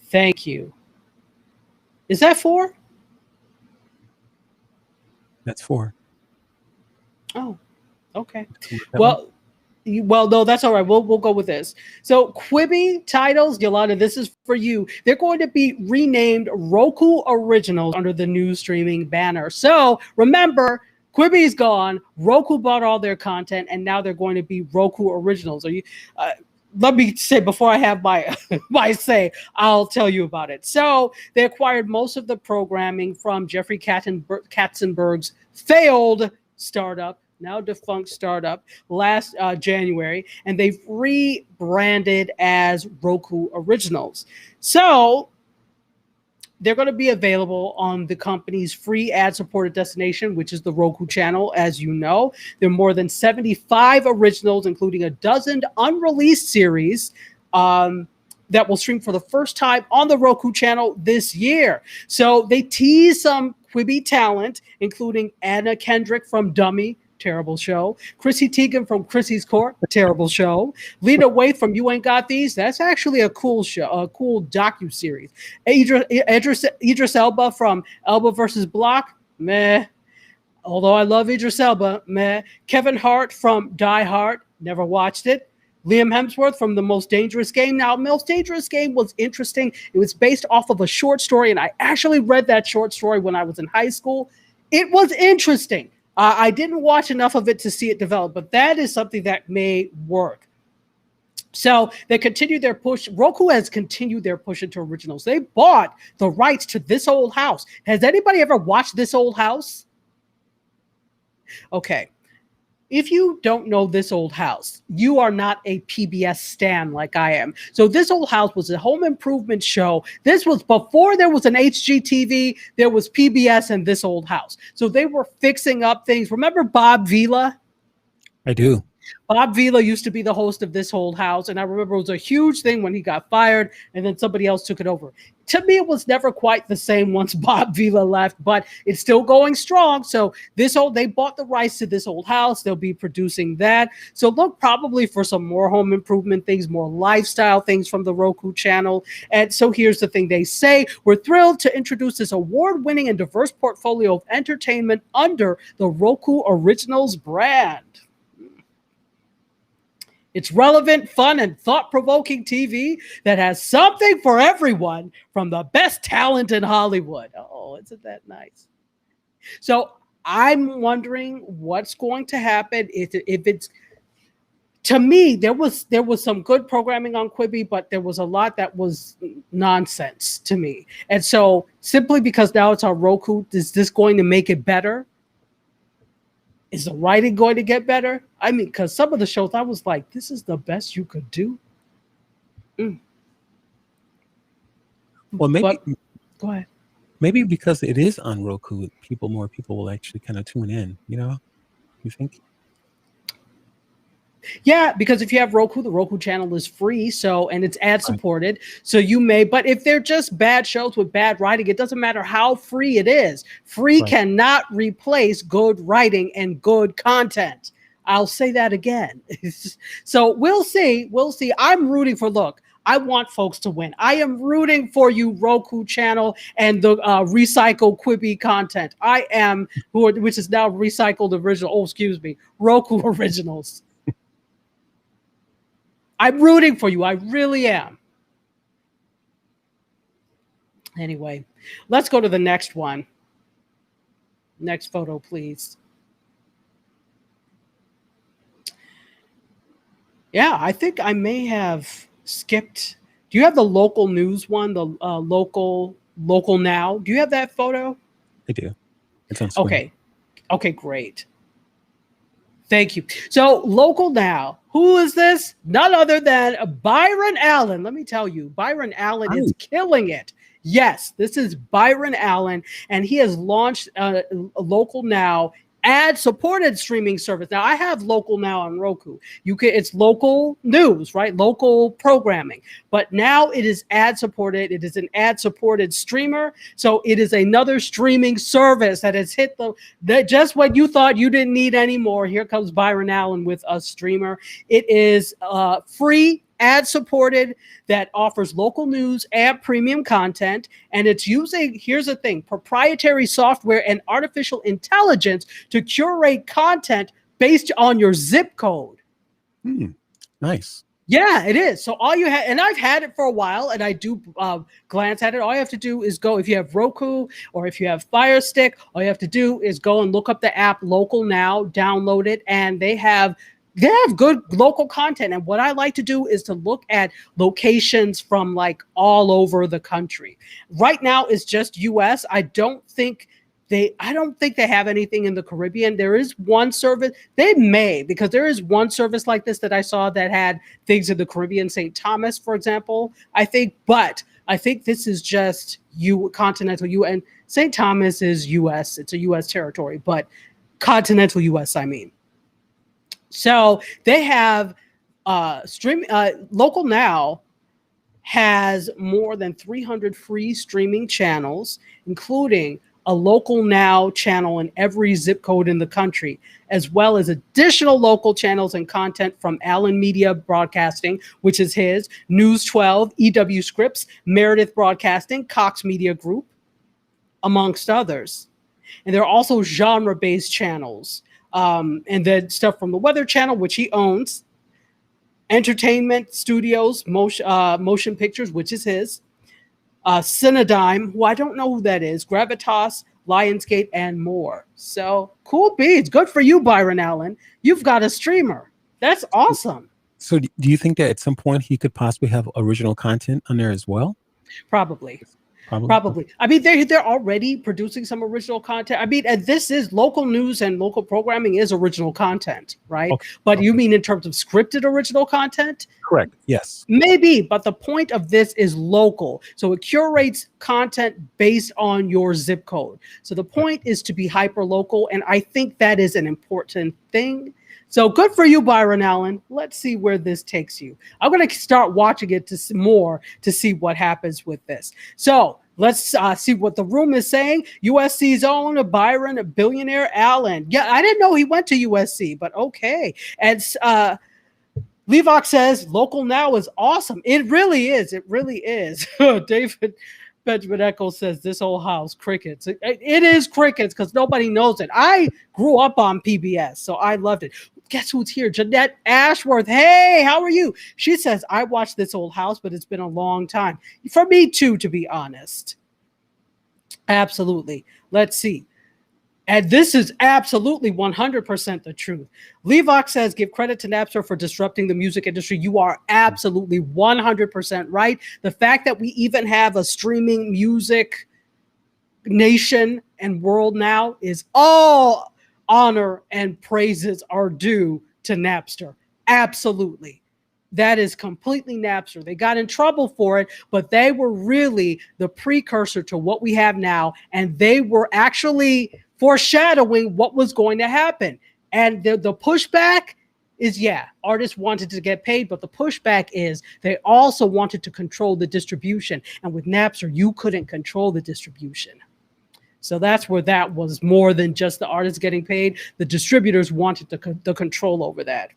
Speaker 2: Thank you. Is that 4?
Speaker 3: That's 4.
Speaker 2: Oh, okay. Well, no, that's all right. We'll go with this. So Quibi titles, Yolanda, this is for you. They're going to be renamed Roku Originals under the new streaming banner. So remember, Quibi's gone. Roku bought all their content, and now they're going to be Roku Originals. Are you? Let me say before I have my say, I'll tell you about it. So they acquired most of the programming from Jeffrey Katzenberg's failed startup, now defunct startup, last January, and they've rebranded as Roku Originals. So they're going to be available on the company's free ad-supported destination, which is the Roku channel, as you know. There are more than 75 originals, including a dozen unreleased series that will stream for the first time on the Roku channel this year. So they tease some Quibi talent, including Anna Kendrick from Dummy, terrible show. Chrissy Teigen from Chrissy's Court, terrible show. Lena Waithe from You Ain't Got These, that's actually a cool show, a cool docu-series. Idris Elba from Elba versus Block, meh. Although I love Idris Elba, meh. Kevin Hart from Die Hard, never watched it. Liam Hemsworth from The Most Dangerous Game. Now, Most Dangerous Game was interesting. It was based off of a short story, and I actually read that short story when I was in high school. It was interesting. I didn't watch enough of it to see it develop, but that is something that may work. So they continue their push. Roku has continued their push into originals. They bought the rights to This Old House. Has anybody ever watched This Old House? Okay. If you don't know This Old House, you are not a PBS stan like I am. So This Old House was a home improvement show. This was before there was an HGTV, there was PBS and This Old House. So they were fixing up things. Remember Bob Vila?
Speaker 3: I do.
Speaker 2: Bob Vila used to be the host of This Old House, and I remember it was a huge thing when he got fired, and then somebody else took it over. To me, it was never quite the same once Bob Vila left, but it's still going strong. So they bought the rights to This Old House. They'll be producing that. So look probably for some more home improvement things, more lifestyle things from the Roku channel. And so here's the thing they say: we're thrilled to introduce this award-winning and diverse portfolio of entertainment under the Roku Originals brand. It's relevant, fun, and thought-provoking TV that has something for everyone from the best talent in Hollywood. Oh, isn't that nice? So I'm wondering what's going to happen if it's. To me, there was some good programming on Quibi, but there was a lot that was nonsense to me. And so simply because now it's on Roku, is this going to make it better? Is the writing going to get better? I mean, because some of the shows I was like, this is the best you could do.
Speaker 3: Well, maybe
Speaker 2: go ahead.
Speaker 3: Maybe because it is on Roku, more people will actually kind of tune in. You think?
Speaker 2: Yeah, because if you have Roku, the Roku channel is free, and it's ad supported. So you may, but if they're just bad shows with bad writing, it doesn't matter how free it is. Free cannot replace good writing and good content. I'll say that again. So we'll see. I'm rooting for, I want folks to win. I am rooting for you, Roku channel, and the recycled Quibi content. I am, which is now recycled original. Roku Originals. I'm rooting for you. I really am. Anyway, let's go to the next one. Next photo, please. Yeah, I think I may have skipped. Do you have the local news one, the local now? Do you have that photo?
Speaker 3: I do. It's on screen.
Speaker 2: Okay, great. Thank you. So local now, who is this? None other than Byron Allen. Let me tell you, Byron Allen is killing it. Yes, this is Byron Allen, and he has launched a local now ad-supported streaming service. Now, I have local now on Roku. It's local news, right? Local programming. But now it is ad-supported. It is an ad-supported streamer. So it is another streaming service that has hit just what you thought you didn't need anymore. Here comes Byron Allen with a streamer. It is free, ad-supported, that offers local news and premium content, and it's using, here's the thing, proprietary software and artificial intelligence to curate content based on your zip code.
Speaker 3: Nice.
Speaker 2: Yeah, it is. So all you have, and I've had it for a while, and I do glance at it. All you have to do is go, if you have Roku or if you have Fire Stick, all you have to do is go and look up the app Local Now, download it, and they have good local content. And what I like to do is to look at locations from all over the country. Right now it's just US. I don't think they have anything in the Caribbean. There is one service. They may, because there is one service like this that I saw that had things in the Caribbean, St. Thomas, for example, I think this is just continental UN. St. Thomas is US. It's a US territory, but continental US, I mean. So they have Local Now has more than 300 free streaming channels, including a Local Now channel in every zip code in the country, as well as additional local channels and content from Allen Media Broadcasting, which is his, News 12, EW Scripts, Meredith Broadcasting, Cox Media Group, amongst others. And there are also genre-based channels. And then stuff from the Weather Channel, which he owns, Entertainment Studios, Motion Pictures, which is his, Cinedigm, who I don't know who that is, Gravitas, Lionsgate, and more. So cool beats. Good for you, Byron Allen. You've got a streamer. That's awesome.
Speaker 3: So do you think that at some point he could possibly have original content on there as well?
Speaker 2: Probably. I mean, they're already producing some original content. I mean, and this is local news and local programming is original content, right?
Speaker 3: Okay.
Speaker 2: But you mean in terms of scripted original content?
Speaker 3: Correct. Yes.
Speaker 2: Maybe, but the point of this is local. So it curates content based on your zip code. So the point is to be hyper local. And I think that is an important thing. So good for you, Byron Allen. Let's see where this takes you. I'm going to start watching it to see what happens with this. So let's see what the room is saying. USC's own Byron Billionaire Allen. Yeah, I didn't know he went to USC, but okay. And Levox says local now is awesome. It really is. It really is. David Benjamin Echo says this whole house crickets. It is crickets because nobody knows it. I grew up on PBS, so I loved it. Guess who's here? Jeanette Ashworth. Hey, how are you? She says, I watched this old house, but it's been a long time. For me too, to be honest. Absolutely. Let's see. And this is absolutely 100% the truth. Levox says, give credit to Napster for disrupting the music industry. You are absolutely 100% right. The fact that we even have a streaming music nation and world now is all honor and praises are due to Napster. Absolutely. That is completely Napster. They got in trouble for it, but they were really the precursor to what we have now. And they were actually foreshadowing what was going to happen. And the pushback is, yeah, artists wanted to get paid, but the pushback is they also wanted to control the distribution. And with Napster, you couldn't control the distribution. So that's where that was more than just the artists getting paid. The distributors wanted the control over that.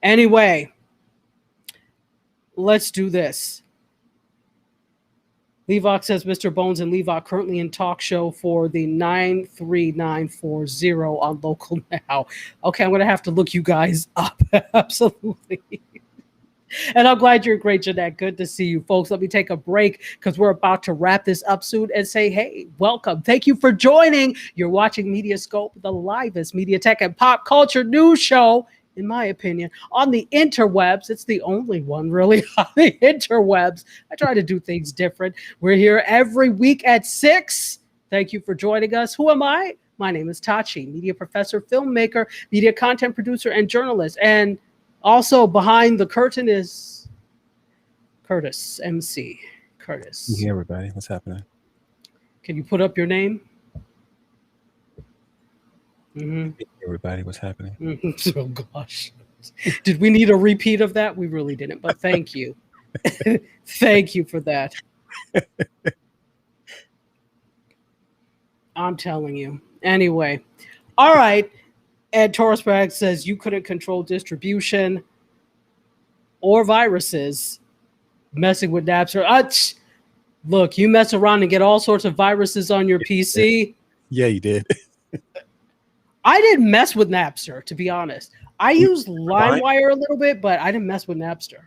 Speaker 2: Anyway, let's do this. Levox says Mr. Bones and Levox currently in talk show for the 93940 on local now. Okay, I'm going to have to look you guys up. Absolutely. And I'm glad you're great, Jeanette. Good to see you, folks. Let me take a break because we're about to wrap this up soon and say, hey, welcome. Thank you for joining. You're watching MediaScope, the livest media tech and pop culture news show, in my opinion, on the interwebs. It's the only one really on the interwebs. I try to do things different. We're here every week at 6. Thank you for joining us. Who am I? My name is Tachi, media professor, filmmaker, media content producer, and journalist. And also behind the curtain is Curtis, MC. Curtis.
Speaker 3: Hey, everybody. What's happening?
Speaker 2: Can you put up your name?
Speaker 3: Hey, everybody. What's happening?
Speaker 2: Oh, gosh. Did we need a repeat of that? We really didn't, but thank you. Thank you for that. I'm telling you. Anyway. All right. Ed Torresberg says you couldn't control distribution or viruses messing with Napster. Look, you mess around and get all sorts of viruses on your PC.
Speaker 3: Yeah, you did.
Speaker 2: I didn't mess with Napster, to be honest. I used LimeWire a little bit, but I didn't mess with Napster.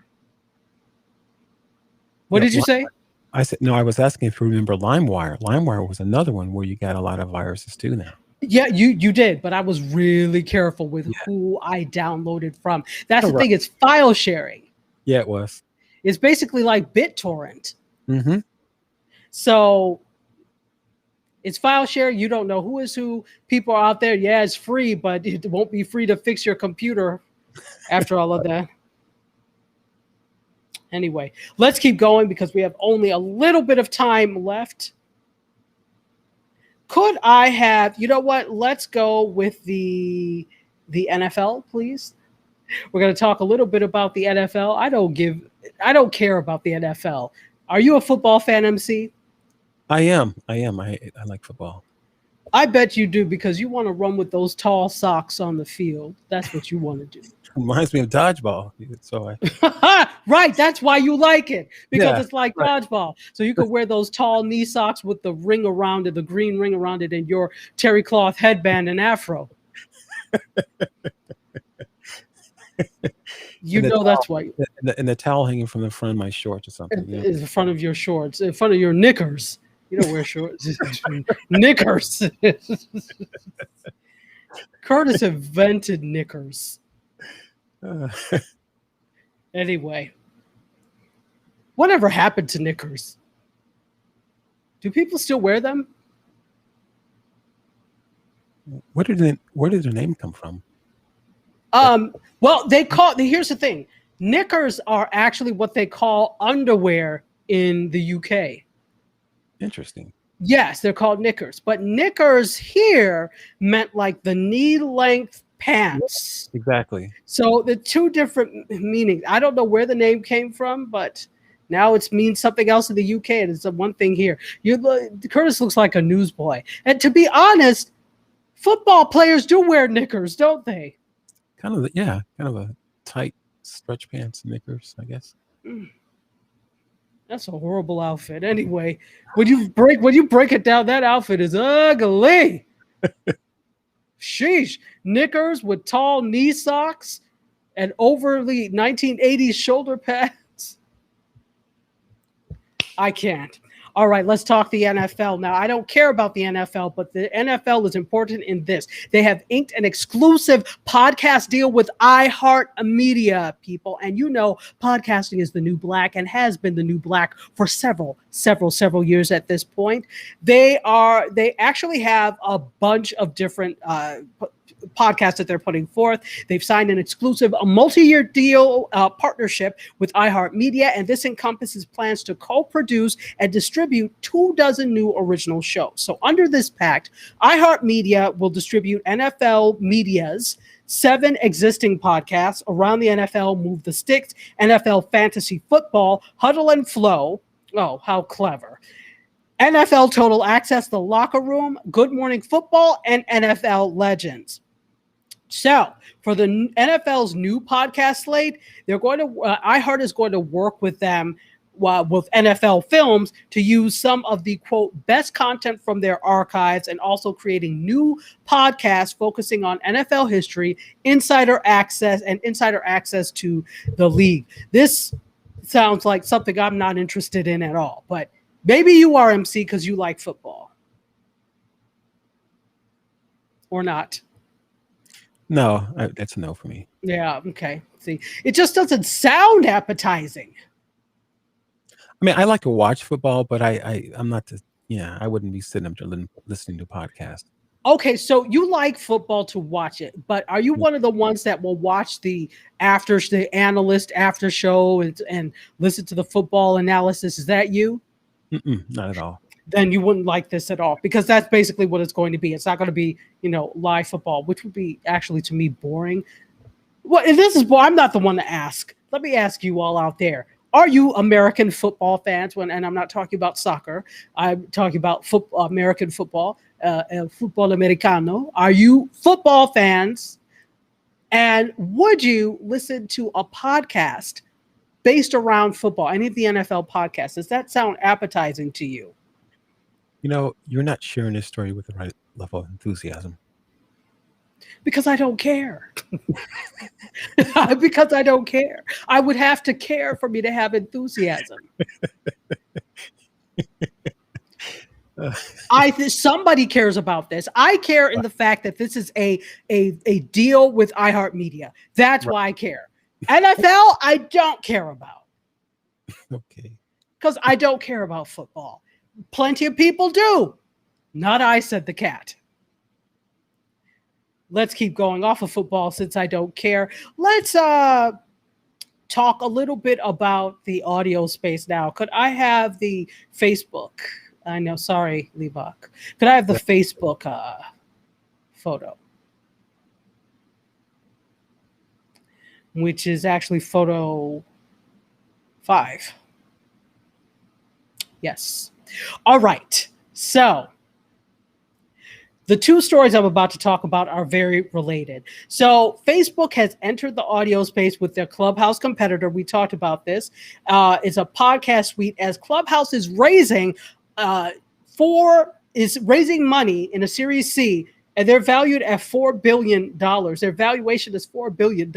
Speaker 2: What did you say?
Speaker 3: I said, no, I was asking if you remember LimeWire. LimeWire was another one where you got a lot of viruses too now.
Speaker 2: Yeah, you did, but I was really careful with who I downloaded from. That's the thing, it's file sharing.
Speaker 3: Yeah, it was.
Speaker 2: It's basically like BitTorrent.
Speaker 3: Mm-hmm.
Speaker 2: So it's file share. You don't know who is who. People are out there. Yeah, it's free, but it won't be free to fix your computer after all of that. Anyway, let's keep going because we have only a little bit of time left. Could I have, you know what? Let's go with the NFL, please. We're going to talk a little bit about the NFL. I don't care about the NFL. Are you a football fan, MC?
Speaker 3: I am. I like football.
Speaker 2: I bet you do because you want to run with those tall socks on the field. That's what you want to do.
Speaker 3: Reminds me of dodgeball. So
Speaker 2: right, that's why you like it, because it's like dodgeball. So you could wear those tall knee socks with the ring around it, the green ring around it, and your terry cloth headband and afro. You know that's why.
Speaker 3: And the towel hanging from the front of my shorts or something.
Speaker 2: In front of your shorts, in front of your knickers. You don't wear shorts. Knickers. Curtis invented knickers.
Speaker 3: Uh,
Speaker 2: Anyway, whatever happened to knickers? Do people still wear them?
Speaker 3: where did the name come from?
Speaker 2: Well, here's the thing. Knickers are actually what they call underwear in the UK.
Speaker 3: Interesting.
Speaker 2: Yes, they're called knickers. But knickers here meant like the knee-length pants.
Speaker 3: Exactly.
Speaker 2: So the two different meanings. I don't know where the name came from, but now it means something else in the UK, and it's one thing here. Curtis looks like a newsboy. And to be honest, football players do wear knickers, don't they?
Speaker 3: Kind of a tight stretch pants, knickers, I guess.
Speaker 2: That's a horrible outfit. Anyway, when you break it down, that outfit is ugly. Sheesh. Knickers with tall knee socks and overly 1980s shoulder pads. I can't. All right, let's talk the NFL now. I don't care about the NFL, but the NFL is important in this. They have inked an exclusive podcast deal with iHeartMedia, people. And you know, podcasting is the new black and has been the new black for several years at this point. They actually have a bunch of different podcasts that they're putting forth. They've signed an exclusive, a multi-year deal partnership with iHeartMedia, and this encompasses plans to co-produce and distribute 24 new original shows. So under this pact, iHeartMedia will distribute NFL Media's 7 existing podcasts: Around the NFL, Move the Sticks, NFL Fantasy Football, Huddle and Flow. Oh, how clever. NFL Total Access, The Locker Room, Good Morning Football, and NFL Legends. So for the NFL's new podcast slate, they're going to iHeart is going to work with them with NFL Films to use some of the quote best content from their archives, and also creating new podcasts focusing on NFL history, insider access to the league. This sounds like something I'm not interested in at all, but maybe you are, MC, because you like football. Or not.
Speaker 3: No, that's a no for me.
Speaker 2: Yeah, okay. See, it just doesn't sound appetizing.
Speaker 3: I mean, I like to watch football, but I'm not I wouldn't be sitting up to listening to podcasts.
Speaker 2: Okay, so you like football to watch it, but are you one of the ones that will watch the analyst after show and listen to the football analysis? Is that you?
Speaker 3: Not at all.
Speaker 2: Then you wouldn't like this at all, because that's basically what it's going to be. It's not going to be, live football, which would be actually to me boring. Well, and this is I'm not the one to ask. Let me ask you all out there. Are you American football fans? And I'm not talking about soccer. I'm talking about American football, football americano. Are you football fans? And would you listen to a podcast based around football, any of the NFL podcasts? Does that sound appetizing to you?
Speaker 3: You're not sharing this story with the right level of enthusiasm.
Speaker 2: Because I don't care. Because I don't care. I would have to care for me to have enthusiasm. Somebody cares about this. I care in the fact that this is a deal with iHeartMedia. That's why I care. NFL, I don't care about.
Speaker 3: Okay.
Speaker 2: Because I don't care about football. Plenty of people do. Not I, said the cat. Let's keep going off of football since I don't care. Let's talk a little bit about the audio space now. Could I have the Facebook? I know, sorry, Leibach. Could I have the Facebook photo? Which is actually photo 5. Yes. All right. So the two stories I'm about to talk about are very related. So Facebook has entered the audio space with their Clubhouse competitor. We talked about this. It's a podcast suite, as Clubhouse is raising money in a Series C, and they're valued at $4 billion. Their valuation is $4 billion.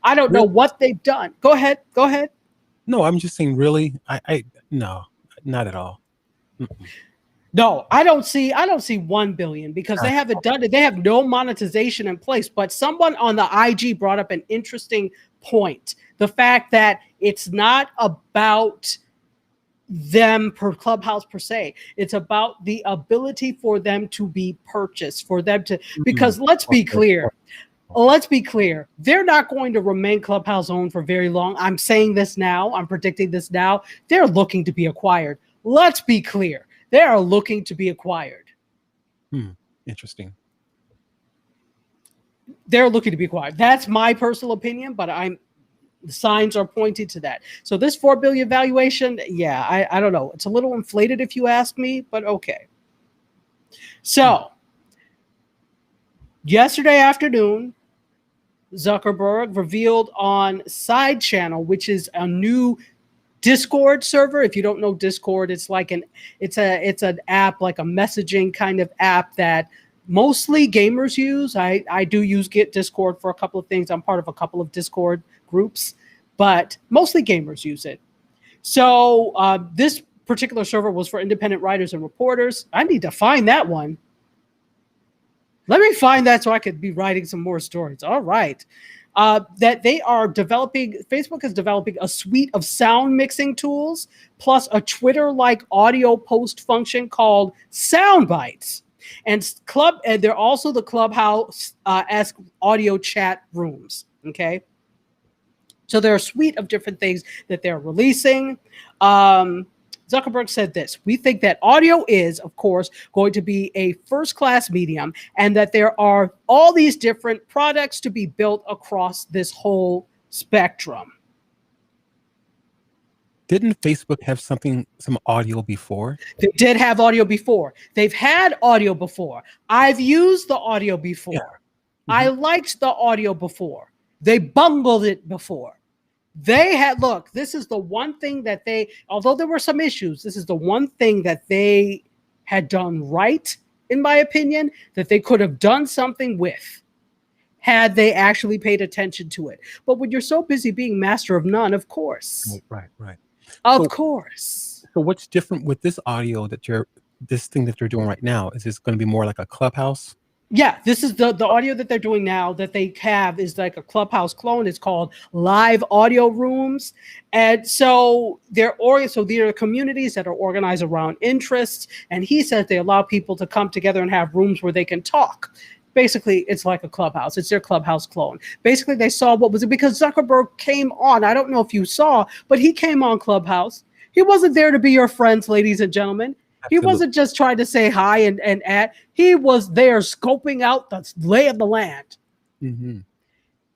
Speaker 2: I don't know what they've done. Go ahead.
Speaker 3: No, I'm just saying, really? No, not at all.
Speaker 2: No, I don't see 1 billion because they haven't done it. They have no monetization in place. But someone on the IG brought up an interesting point. The fact that it's not about them per clubhouse per se. It's about the ability for them to be purchased, for them to, because let's be clear. Let's be clear. They're not going to remain Clubhouse owned for very long. I'm saying this now. I'm predicting this now. They're looking to be acquired. Let's be clear. They are looking to be acquired.
Speaker 3: Interesting.
Speaker 2: They're looking to be acquired. That's my personal opinion, but the signs are pointing to that. So this 4 billion valuation, yeah, I don't know. It's a little inflated if you ask me, but okay. So yesterday afternoon, Zuckerberg revealed on Side Channel, which is a new Discord server. If you don't know Discord, it's like it's an app, like a messaging kind of app that mostly gamers use. I do use Discord for a couple of things. I'm part of a couple of Discord groups, but mostly gamers use it. So this particular server was for independent writers and reporters. I need to find that one. Let me find that so I could be writing some more stories. All right. That they are developing, Facebook is developing a suite of sound mixing tools, plus a Twitter-like audio post function called Soundbites. And they're also the Clubhouse-esque audio chat rooms. Okay. So there are a suite of different things that they're releasing. Zuckerberg said this: we think that audio is, of course, going to be a first-class medium, and that there are all these different products to be built across this whole spectrum.
Speaker 3: Didn't Facebook have some audio before?
Speaker 2: They did have audio before. They've had audio before. I've used the audio before. Yeah. I liked the audio before. They bungled it before. They had, look, this is the one thing that they, although there were some issues, this is the one thing that they had done right, in my opinion, that they could have done something with had they actually paid attention to it. But when you're so busy being master of none, of course.
Speaker 3: Right.
Speaker 2: Of course.
Speaker 3: So what's different with this audio this thing that you're doing right now? Is this going to be more like a Clubhouse?
Speaker 2: Yeah, this is the audio that they're doing now that they have is like a Clubhouse clone. It's called live audio rooms. And so there are communities that are organized around interests. And he says they allow people to come together and have rooms where they can talk. Basically, it's like a Clubhouse. It's their Clubhouse clone. Basically, they saw what was it because Zuckerberg came on. I don't know if you saw, but he came on Clubhouse. He wasn't there to be your friends, ladies and gentlemen. Absolutely. He wasn't just trying to say hi and add. He was there scoping out the lay of the land.
Speaker 3: Mm-hmm.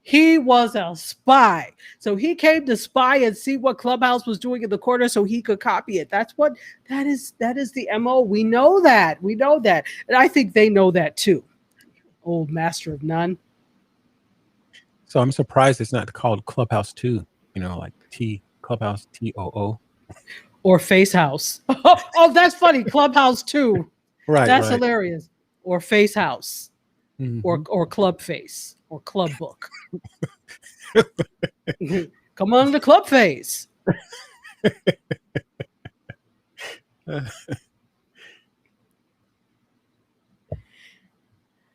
Speaker 2: He was a spy. So he came to spy and see what Clubhouse was doing in the corner so he could copy it. That is the MO. We know that. And I think they know that too. Old master of none.
Speaker 3: So I'm surprised it's not called Clubhouse 2, like Clubhouse TOO.
Speaker 2: Or Face House. Oh, that's funny. Clubhouse 2.
Speaker 3: Right.
Speaker 2: That's hilarious. Or Face House.
Speaker 3: Mm-hmm.
Speaker 2: Or Club Face. Or Club Book. Come on to Club Face.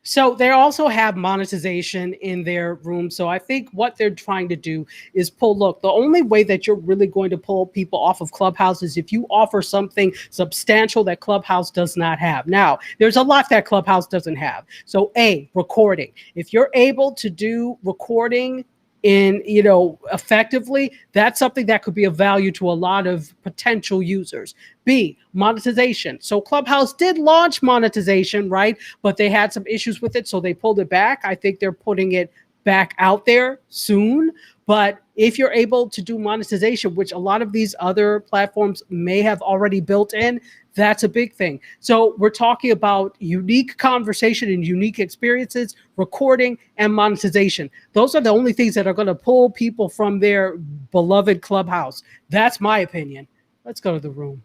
Speaker 2: So they also have monetization in their room. So I think what they're trying to do is the only way that you're really going to pull people off of Clubhouse is if you offer something substantial that Clubhouse does not have. Now, there's a lot that Clubhouse doesn't have. So recording. If you're able to do recording effectively, that's something that could be of value to a lot of potential users. B, monetization. So Clubhouse did launch monetization, right? But they had some issues with it, so they pulled it back. I think they're putting it back out there soon. But if you're able to do monetization, which a lot of these other platforms may have already built in, that's a big thing. So we're talking about unique conversation and unique experiences, recording, and monetization. Those are the only things that are going to pull people from their beloved Clubhouse. That's my opinion. Let's go to the room.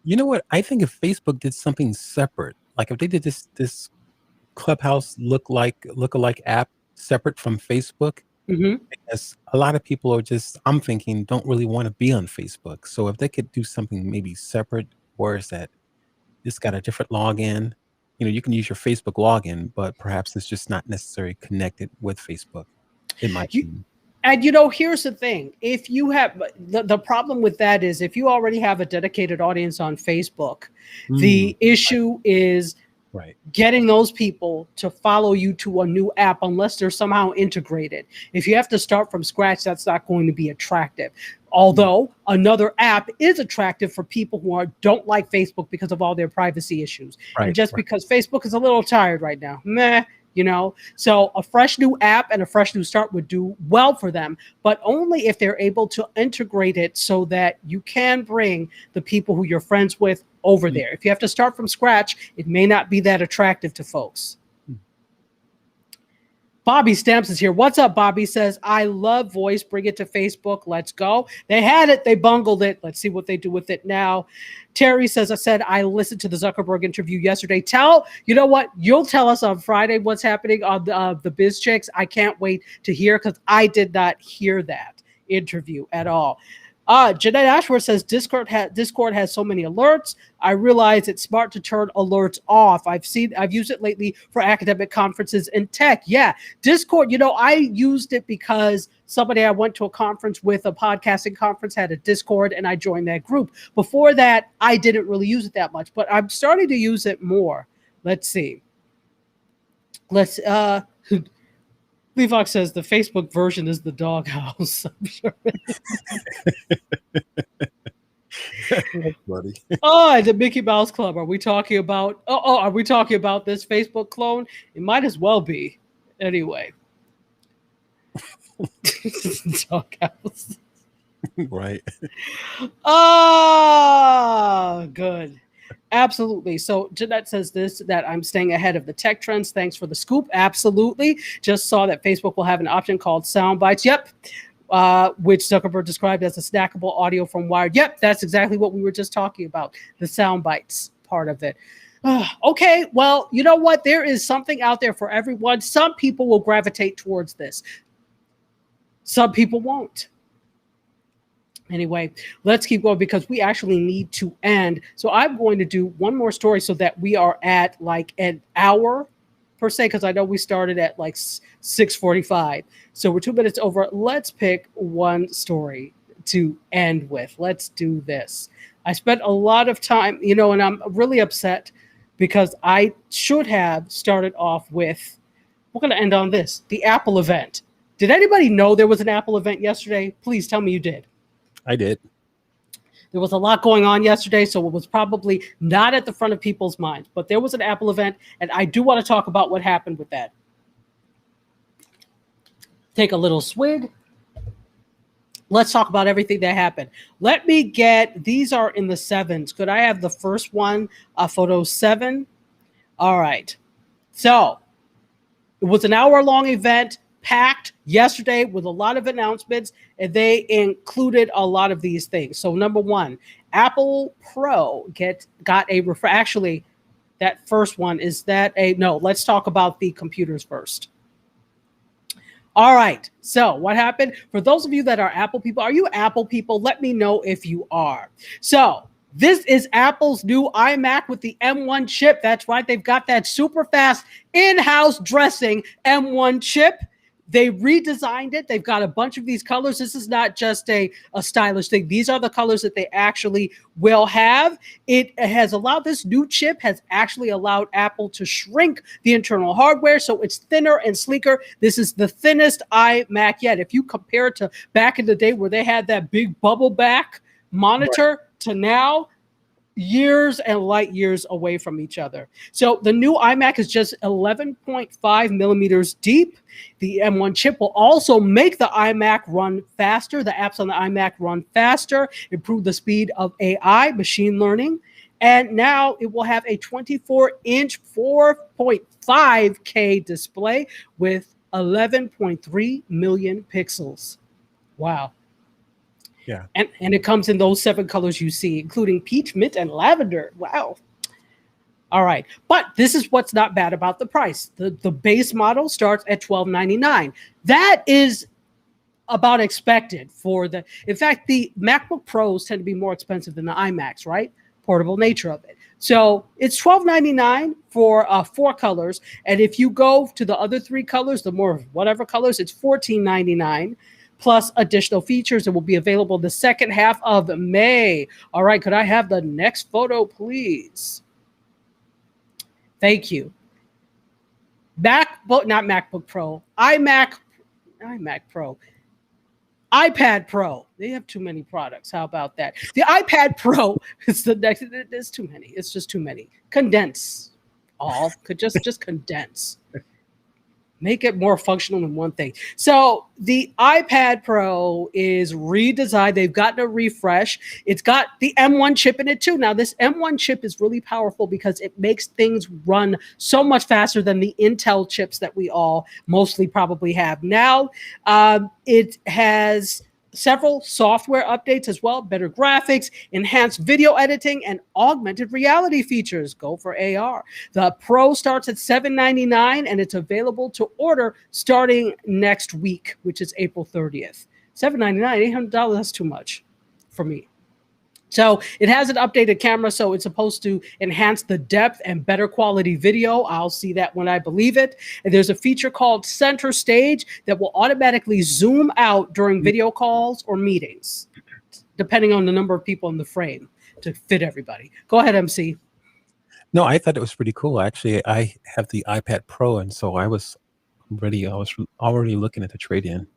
Speaker 3: You know what? I think if Facebook did something separate, like if they did this Clubhouse lookalike app separate from Facebook,
Speaker 2: mm-hmm.
Speaker 3: because a lot of people are I'm thinking, don't really want to be on Facebook. So if they could do something maybe separate, where is that? it's got a different login. You can use your Facebook login, but perhaps it's just not necessarily connected with Facebook, in my opinion.
Speaker 2: And here's the thing. If you have the problem with that is if you already have a dedicated audience on Facebook, the issue is getting those people to follow you to a new app unless they're somehow integrated. If you have to start from scratch, that's not going to be attractive. Although another app is attractive for people who don't like Facebook because of all their privacy issues. And just because Facebook is a little tired right now, so a fresh new app and a fresh new start would do well for them, but only if they're able to integrate it so that you can bring the people who you're friends with over there. If you have to start from scratch, it may not be that attractive to folks. Bobby Stamps is here. What's up, Bobby? Says, I love voice. Bring it to Facebook. Let's go. They had it. They bungled it. Let's see what they do with it now. Terry says, I listened to the Zuckerberg interview yesterday. You know what? You'll tell us on Friday what's happening on the Biz Chicks. I can't wait to hear because I did not hear that interview at all. Jeanette Ashworth says Discord has so many alerts. I realize it's smart to turn alerts off. I've used it lately for academic conferences and tech. Yeah, Discord, I used it because somebody I went to a conference with, a podcasting conference, had a Discord and I joined that group. Before that, I didn't really use it that much, but I'm starting to use it more. Let's see. Levox says the Facebook version is the doghouse. I'm sure.
Speaker 3: That's funny.
Speaker 2: Oh, the Mickey Mouse Club. Are we talking about? Are we talking about this Facebook clone? It might as well be. Anyway, doghouse.
Speaker 3: Right.
Speaker 2: Oh, good. Absolutely. So Jeanette says that I'm staying ahead of the tech trends. Thanks for the scoop. Absolutely. Just saw that Facebook will have an option called sound bites. Yep. Which Zuckerberg described as a snackable audio from Wired. Yep. That's exactly what we were just talking about. The sound bites part of it. Okay. Well, you know what? There is something out there for everyone. Some people will gravitate towards this. Some people won't. Anyway, let's keep going because we actually need to end. So I'm going to do one more story so that we are at like an hour per se, because I know we started at like 6:45. So we're 2 minutes over. Let's pick one story to end with. Let's do this. I spent a lot of time, and I'm really upset because I should have started off with, we're going to end on this, the Apple event. Did anybody know there was an Apple event yesterday? Please tell me you did.
Speaker 3: I did.
Speaker 2: There was a lot going on yesterday, so it was probably not at the front of people's minds. But there was an Apple event, and I do want to talk about what happened with that. Take a little swig. Let's talk about everything that happened. Let me get, these are in the 7s. Could I have the first one, photo 7? All right. So it was an hour-long event, packed yesterday with a lot of announcements, and they included a lot of these things. So number one, Apple Pro got a actually, that first one, is that no, let's talk about the computers first. All right. So what happened? For those of you that are Apple people, are you Apple people? Let me know if you are. So this is Apple's new iMac with the M1 chip. That's right. They've got that super fast in-house dressing M1 chip. They redesigned it. They've got a bunch of these colors. This is not just a stylish thing. These are the colors that they actually will have. It has allowed, this new chip has actually allowed Apple to shrink the internal hardware, so it's thinner and sleeker. This is the thinnest iMac yet. If you compare it to back in the day where they had that big bubble back monitor to now, years and light years away from each other. So the new iMac is just 11.5 millimeters deep. The M1 chip will also make the iMac run faster. The apps on the iMac run faster, improve the speed of AI, machine learning. And now it will have a 24-inch 4.5K display with 11.3 million pixels. Wow.
Speaker 3: Yeah.
Speaker 2: And it comes in those 7 colors you see, including peach, mint, and lavender. Wow. All right. But this is what's not bad about the price. The base model starts at $1299. That is about expected for the, in fact, the MacBook Pros tend to be more expensive than the iMacs, right? portable nature of it. So it's $12.99 for 4 colors. And if you go to the other 3 colors, the more whatever colors, it's $14.99 plus additional features. It will be available the second half of May. All right, could I have the next photo, please? Thank you. Not MacBook Pro, iMac Pro. iPad Pro. They have too many products. How about that? The iPad Pro is the next. There's too many. It's just too many. Condense all. Could just condense. Make it more functional in one thing. So the iPad Pro is redesigned. They've gotten a refresh. It's got the M1 chip in it too. Now this M1 chip is really powerful because it makes things run so much faster than the Intel chips that we all mostly probably have now. It has several software updates as well, better graphics, enhanced video editing, and augmented reality features. Go for AR. The Pro starts at $799 and it's available to order starting next week, which is April 30th. $799, $800, that's too much for me. So it has an updated camera, so it's supposed to enhance the depth and better quality video. I'll see that when I believe it. And there's a feature called Center Stage that will automatically zoom out during video calls or meetings, depending on the number of people in the frame to fit everybody. Go ahead, MC.
Speaker 3: No, I thought it was pretty cool. Actually, I have the iPad Pro, and so I was already looking at the trade-in.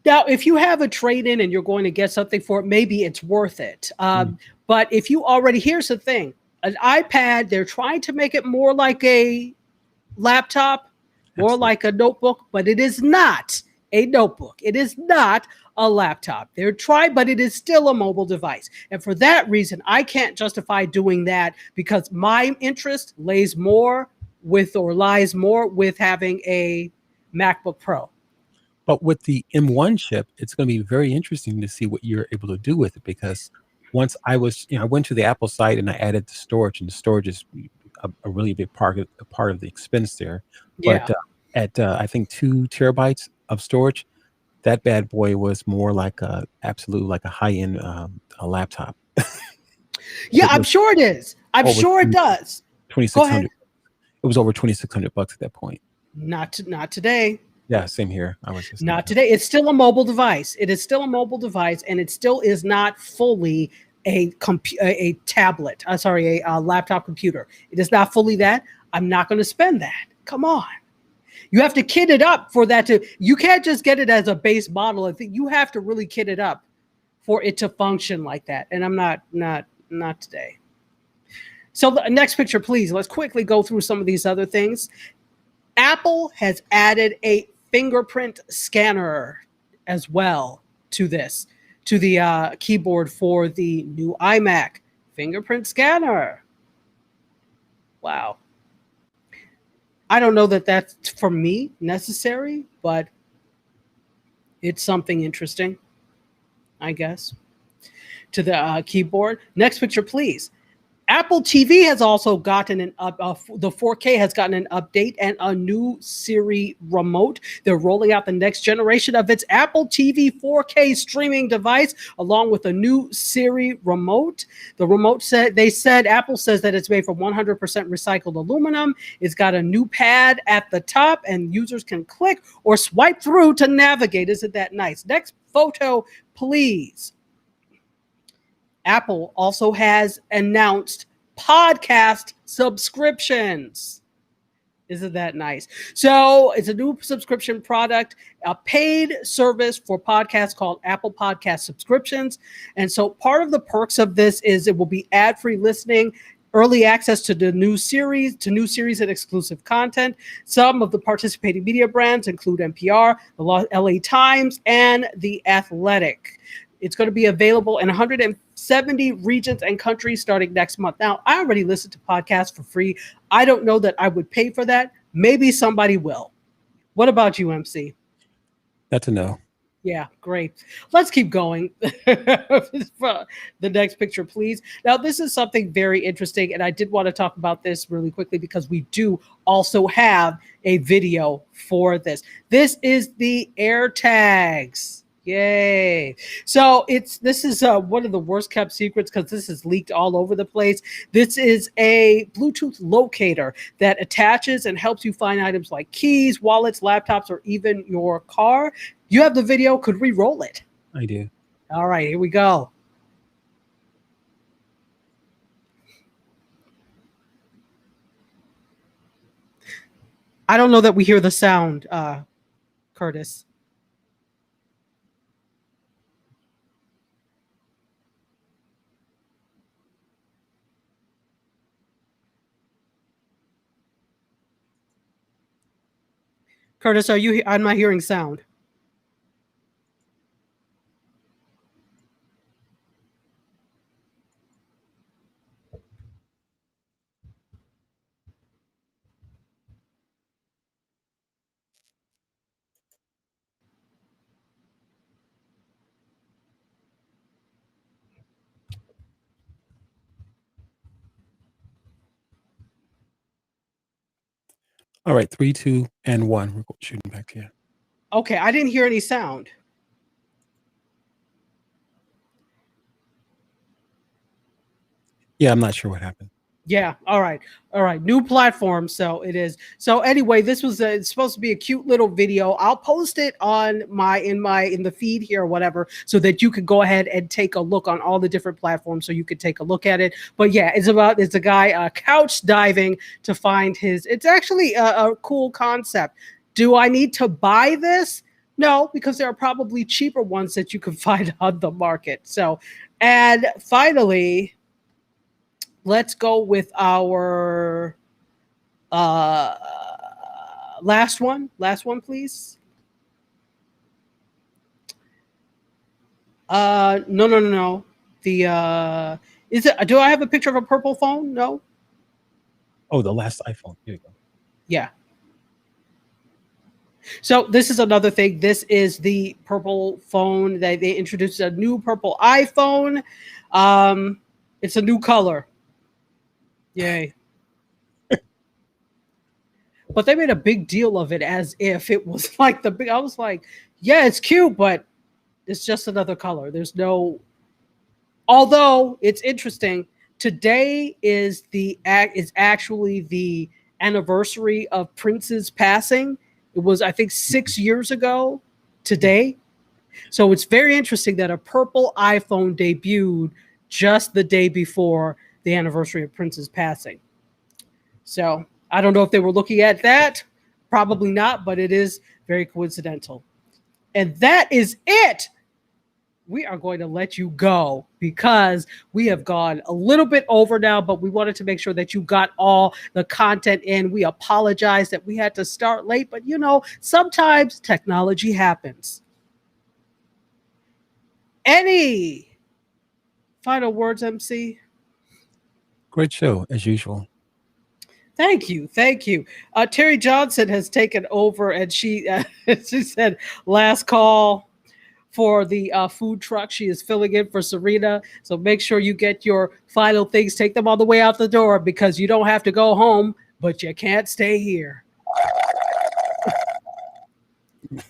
Speaker 2: Now, if you have a trade-in and you're going to get something for it, maybe it's worth it. But if you already, here's the thing, an iPad, they're trying to make it more like a laptop, more like a notebook, but it is not a notebook. It is not a laptop. They're trying, but it is still a mobile device. And for that reason, I can't justify doing that because my interest lies more with having a MacBook Pro.
Speaker 3: But with the M1 chip, it's going to be very interesting to see what you're able to do with it, because once I went to the Apple site and I added the storage, and the storage is a really big part of the expense there.
Speaker 2: Yeah.
Speaker 3: But at I think 2 terabytes of storage, that bad boy was more like a high-end a laptop.
Speaker 2: Yeah, I'm sure it is. I'm sure it does.
Speaker 3: 2,600. It was over $2,600 at that point.
Speaker 2: Not today.
Speaker 3: Yeah, same here. I was just
Speaker 2: not today. It's still a mobile device. It is still a mobile device, and it still is not fully a tablet. A laptop computer. It is not fully that. I'm not going to spend that. Come on. You have to kit it up for that to. You can't just get it as a base model. I think you have to really kit it up for it to function like that. And I'm not today. So the next picture, please. Let's quickly go through some of these other things. Apple has added a fingerprint scanner as well to the keyboard for the new iMac. Fingerprint scanner. Wow. I don't know that that's for me necessary, but it's something interesting, I guess, to the keyboard. Next picture, please. Apple TV has also gotten the 4K has gotten an update and a new Siri remote. They're rolling out the next generation of its Apple TV 4K streaming device along with a new Siri remote. The remote Apple says that it's made from 100% recycled aluminum. It's got a new pad at the top and users can click or swipe through to navigate. Isn't that nice? Next photo, please. Apple also has announced podcast subscriptions. Isn't that nice? So it's a new subscription product, a paid service for podcasts called Apple Podcast Subscriptions. And so part of the perks of this is it will be ad-free listening, early access to the new series and exclusive content. Some of the participating media brands include NPR, the LA Times, and The Athletic. It's going to be available in 170 regions and countries starting next month. Now, I already listen to podcasts for free. I don't know that I would pay for that. Maybe somebody will. What about you, MC?
Speaker 3: That's a no.
Speaker 2: Yeah, great. Let's keep going. The next picture, please. Now, this is something very interesting, and I did want to talk about this really quickly because we do also have a video for this. This is the AirTags. Yay. So this is one of the worst kept secrets because this is leaked all over the place. This is a Bluetooth locator that attaches and helps you find items like keys, wallets, laptops, or even your car. You have the video. Could we roll it?
Speaker 3: I do.
Speaker 2: All right, here we go. I don't know that we hear the sound, Curtis. Curtis, are you? I'm not hearing sound.
Speaker 3: All right, 3, 2, and 1. We're shooting back here.
Speaker 2: Okay, I didn't hear any sound.
Speaker 3: Yeah, I'm not sure what happened.
Speaker 2: Yeah. All right. New platform. So it is. So anyway, this was it's supposed to be a cute little video. I'll post it on in the feed here or whatever, so that you could go ahead and take a look on all the different platforms, so you could take a look at it. But yeah, it's a guy couch diving to find his. It's actually a cool concept. Do I need to buy this? No, because there are probably cheaper ones that you can find on the market. So, and finally, let's go with our last one. Last one, please. No. The is it? Do I have a picture of a purple phone? No.
Speaker 3: Oh, the last iPhone. Here you go.
Speaker 2: Yeah. So this is another thing. This is the purple phone. They introduced a new purple iPhone. It's a new color. Yay. But they made a big deal of it as if it was like the big. I was like, yeah, it's cute, but it's just another color. There's no. Although it's interesting, today is actually the anniversary of Prince's passing. It was, I think, 6 years ago today. So it's very interesting that a purple iPhone debuted just the day before the anniversary of Prince's passing. So I don't know if they were looking at that. Probably not, but it is very coincidental. And that is it. We are going to let you go because we have gone a little bit over now, but we wanted to make sure that you got all the content in. We apologize that we had to start late, but sometimes technology happens. Any final words, MC?
Speaker 3: Great show, as usual.
Speaker 2: Thank you. Terry Johnson has taken over, and she said last call for the food truck. She is filling in for Serena. So make sure you get your final things. Take them all the way out the door because you don't have to go home, but you can't stay here.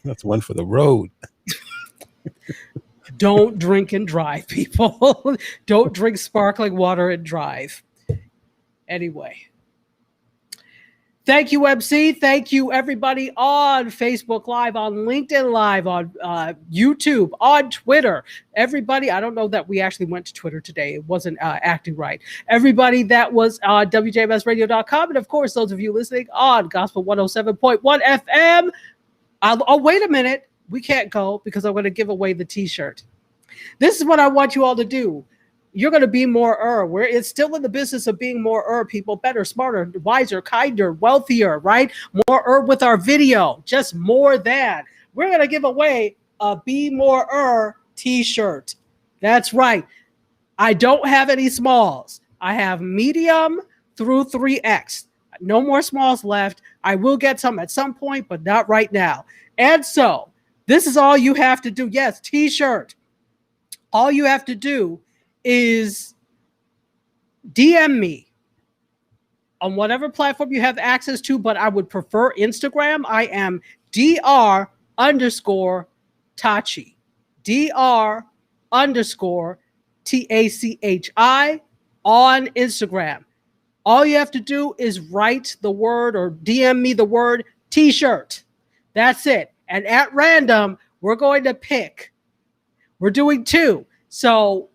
Speaker 3: That's one for the road.
Speaker 2: Don't drink and drive, people. Don't drink sparkling water and drive. Anyway. Thank you, MC. Thank you, everybody on Facebook Live, on LinkedIn Live, on YouTube, on Twitter. Everybody, I don't know that we actually went to Twitter today. It wasn't acting right. Everybody that was on WJMSradio.com. And, of course, those of you listening on Gospel 107.1 FM. Oh, wait a minute. We can't go because I'm going to give away the T-shirt. This is what I want you all to do. You're going to be more it's still in the business of being more people, better, smarter, wiser, kinder, wealthier, right? More with our video, just more than. We're going to give away a Be More T-shirt. That's right. I don't have any smalls. I have medium through 3X. No more smalls left. I will get some at some point, but not right now. And so this is all you have to do. Yes, T-shirt. All you have to do is DM me on whatever platform you have access to, but I would prefer Instagram. I am Dr_Tachi. Dr_TACHI on Instagram. All you have to do is write the word or DM me the word t-shirt. That's it. And at random, we're going to pick. We're doing 2. So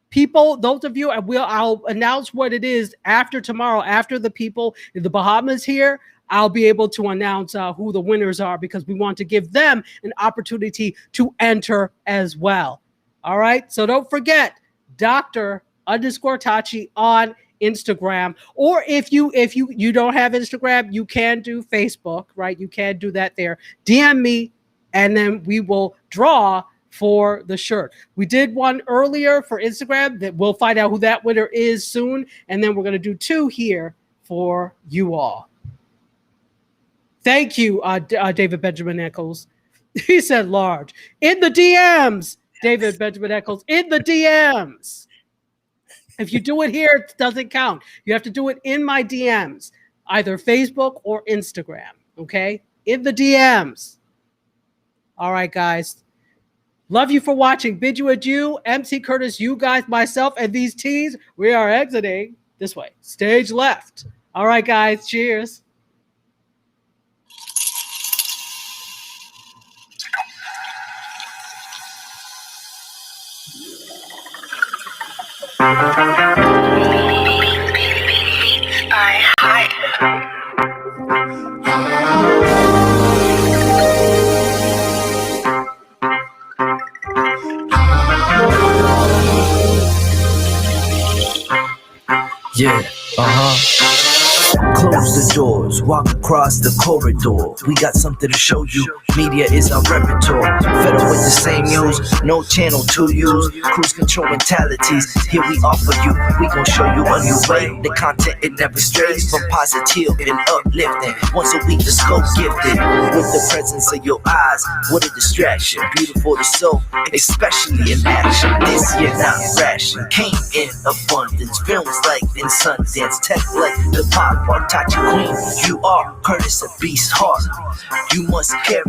Speaker 2: people, those of you, I'll announce what it is after tomorrow, after the people in the Bahamas here. I'll be able to announce who the winners are because we want to give them an opportunity to enter as well. All right. So don't forget Dr_Tachi on Instagram, or if you don't have Instagram, you can do Facebook, right? You can do that there. DM me, and then we will draw for the shirt. We did one earlier for Instagram that we'll find out who that winner is soon, and then we're going to do 2 here for you all. Thank you, David Benjamin Eccles. He said large. In the DMs, David Benjamin Eccles, in the DMs. If you do it here, it doesn't count. You have to do it in my DMs, either Facebook or Instagram, okay? In the DMs. All right, guys. Love you for watching. Bid you adieu. MC Curtis, you guys, myself, and these teas, we are exiting this way. Stage left. All right, guys. Cheers.
Speaker 1: Yeah, Close the doors, walk across the corridor. We got something to show you. Media is our repertoire. Fed up with the same news, no channel to use. Cruise control mentalities, here we offer you. We gon' show you a new way. The content, it never strays from positive and uplifting. Once a week, the scope gifted. With the presence of your eyes, what a distraction. Beautiful to soul, especially in action. This year, not ration. Came in abundance. Films like in Sundance, tech like the pop art. Tachi Queen, you are Curtis, a beast heart. You must carry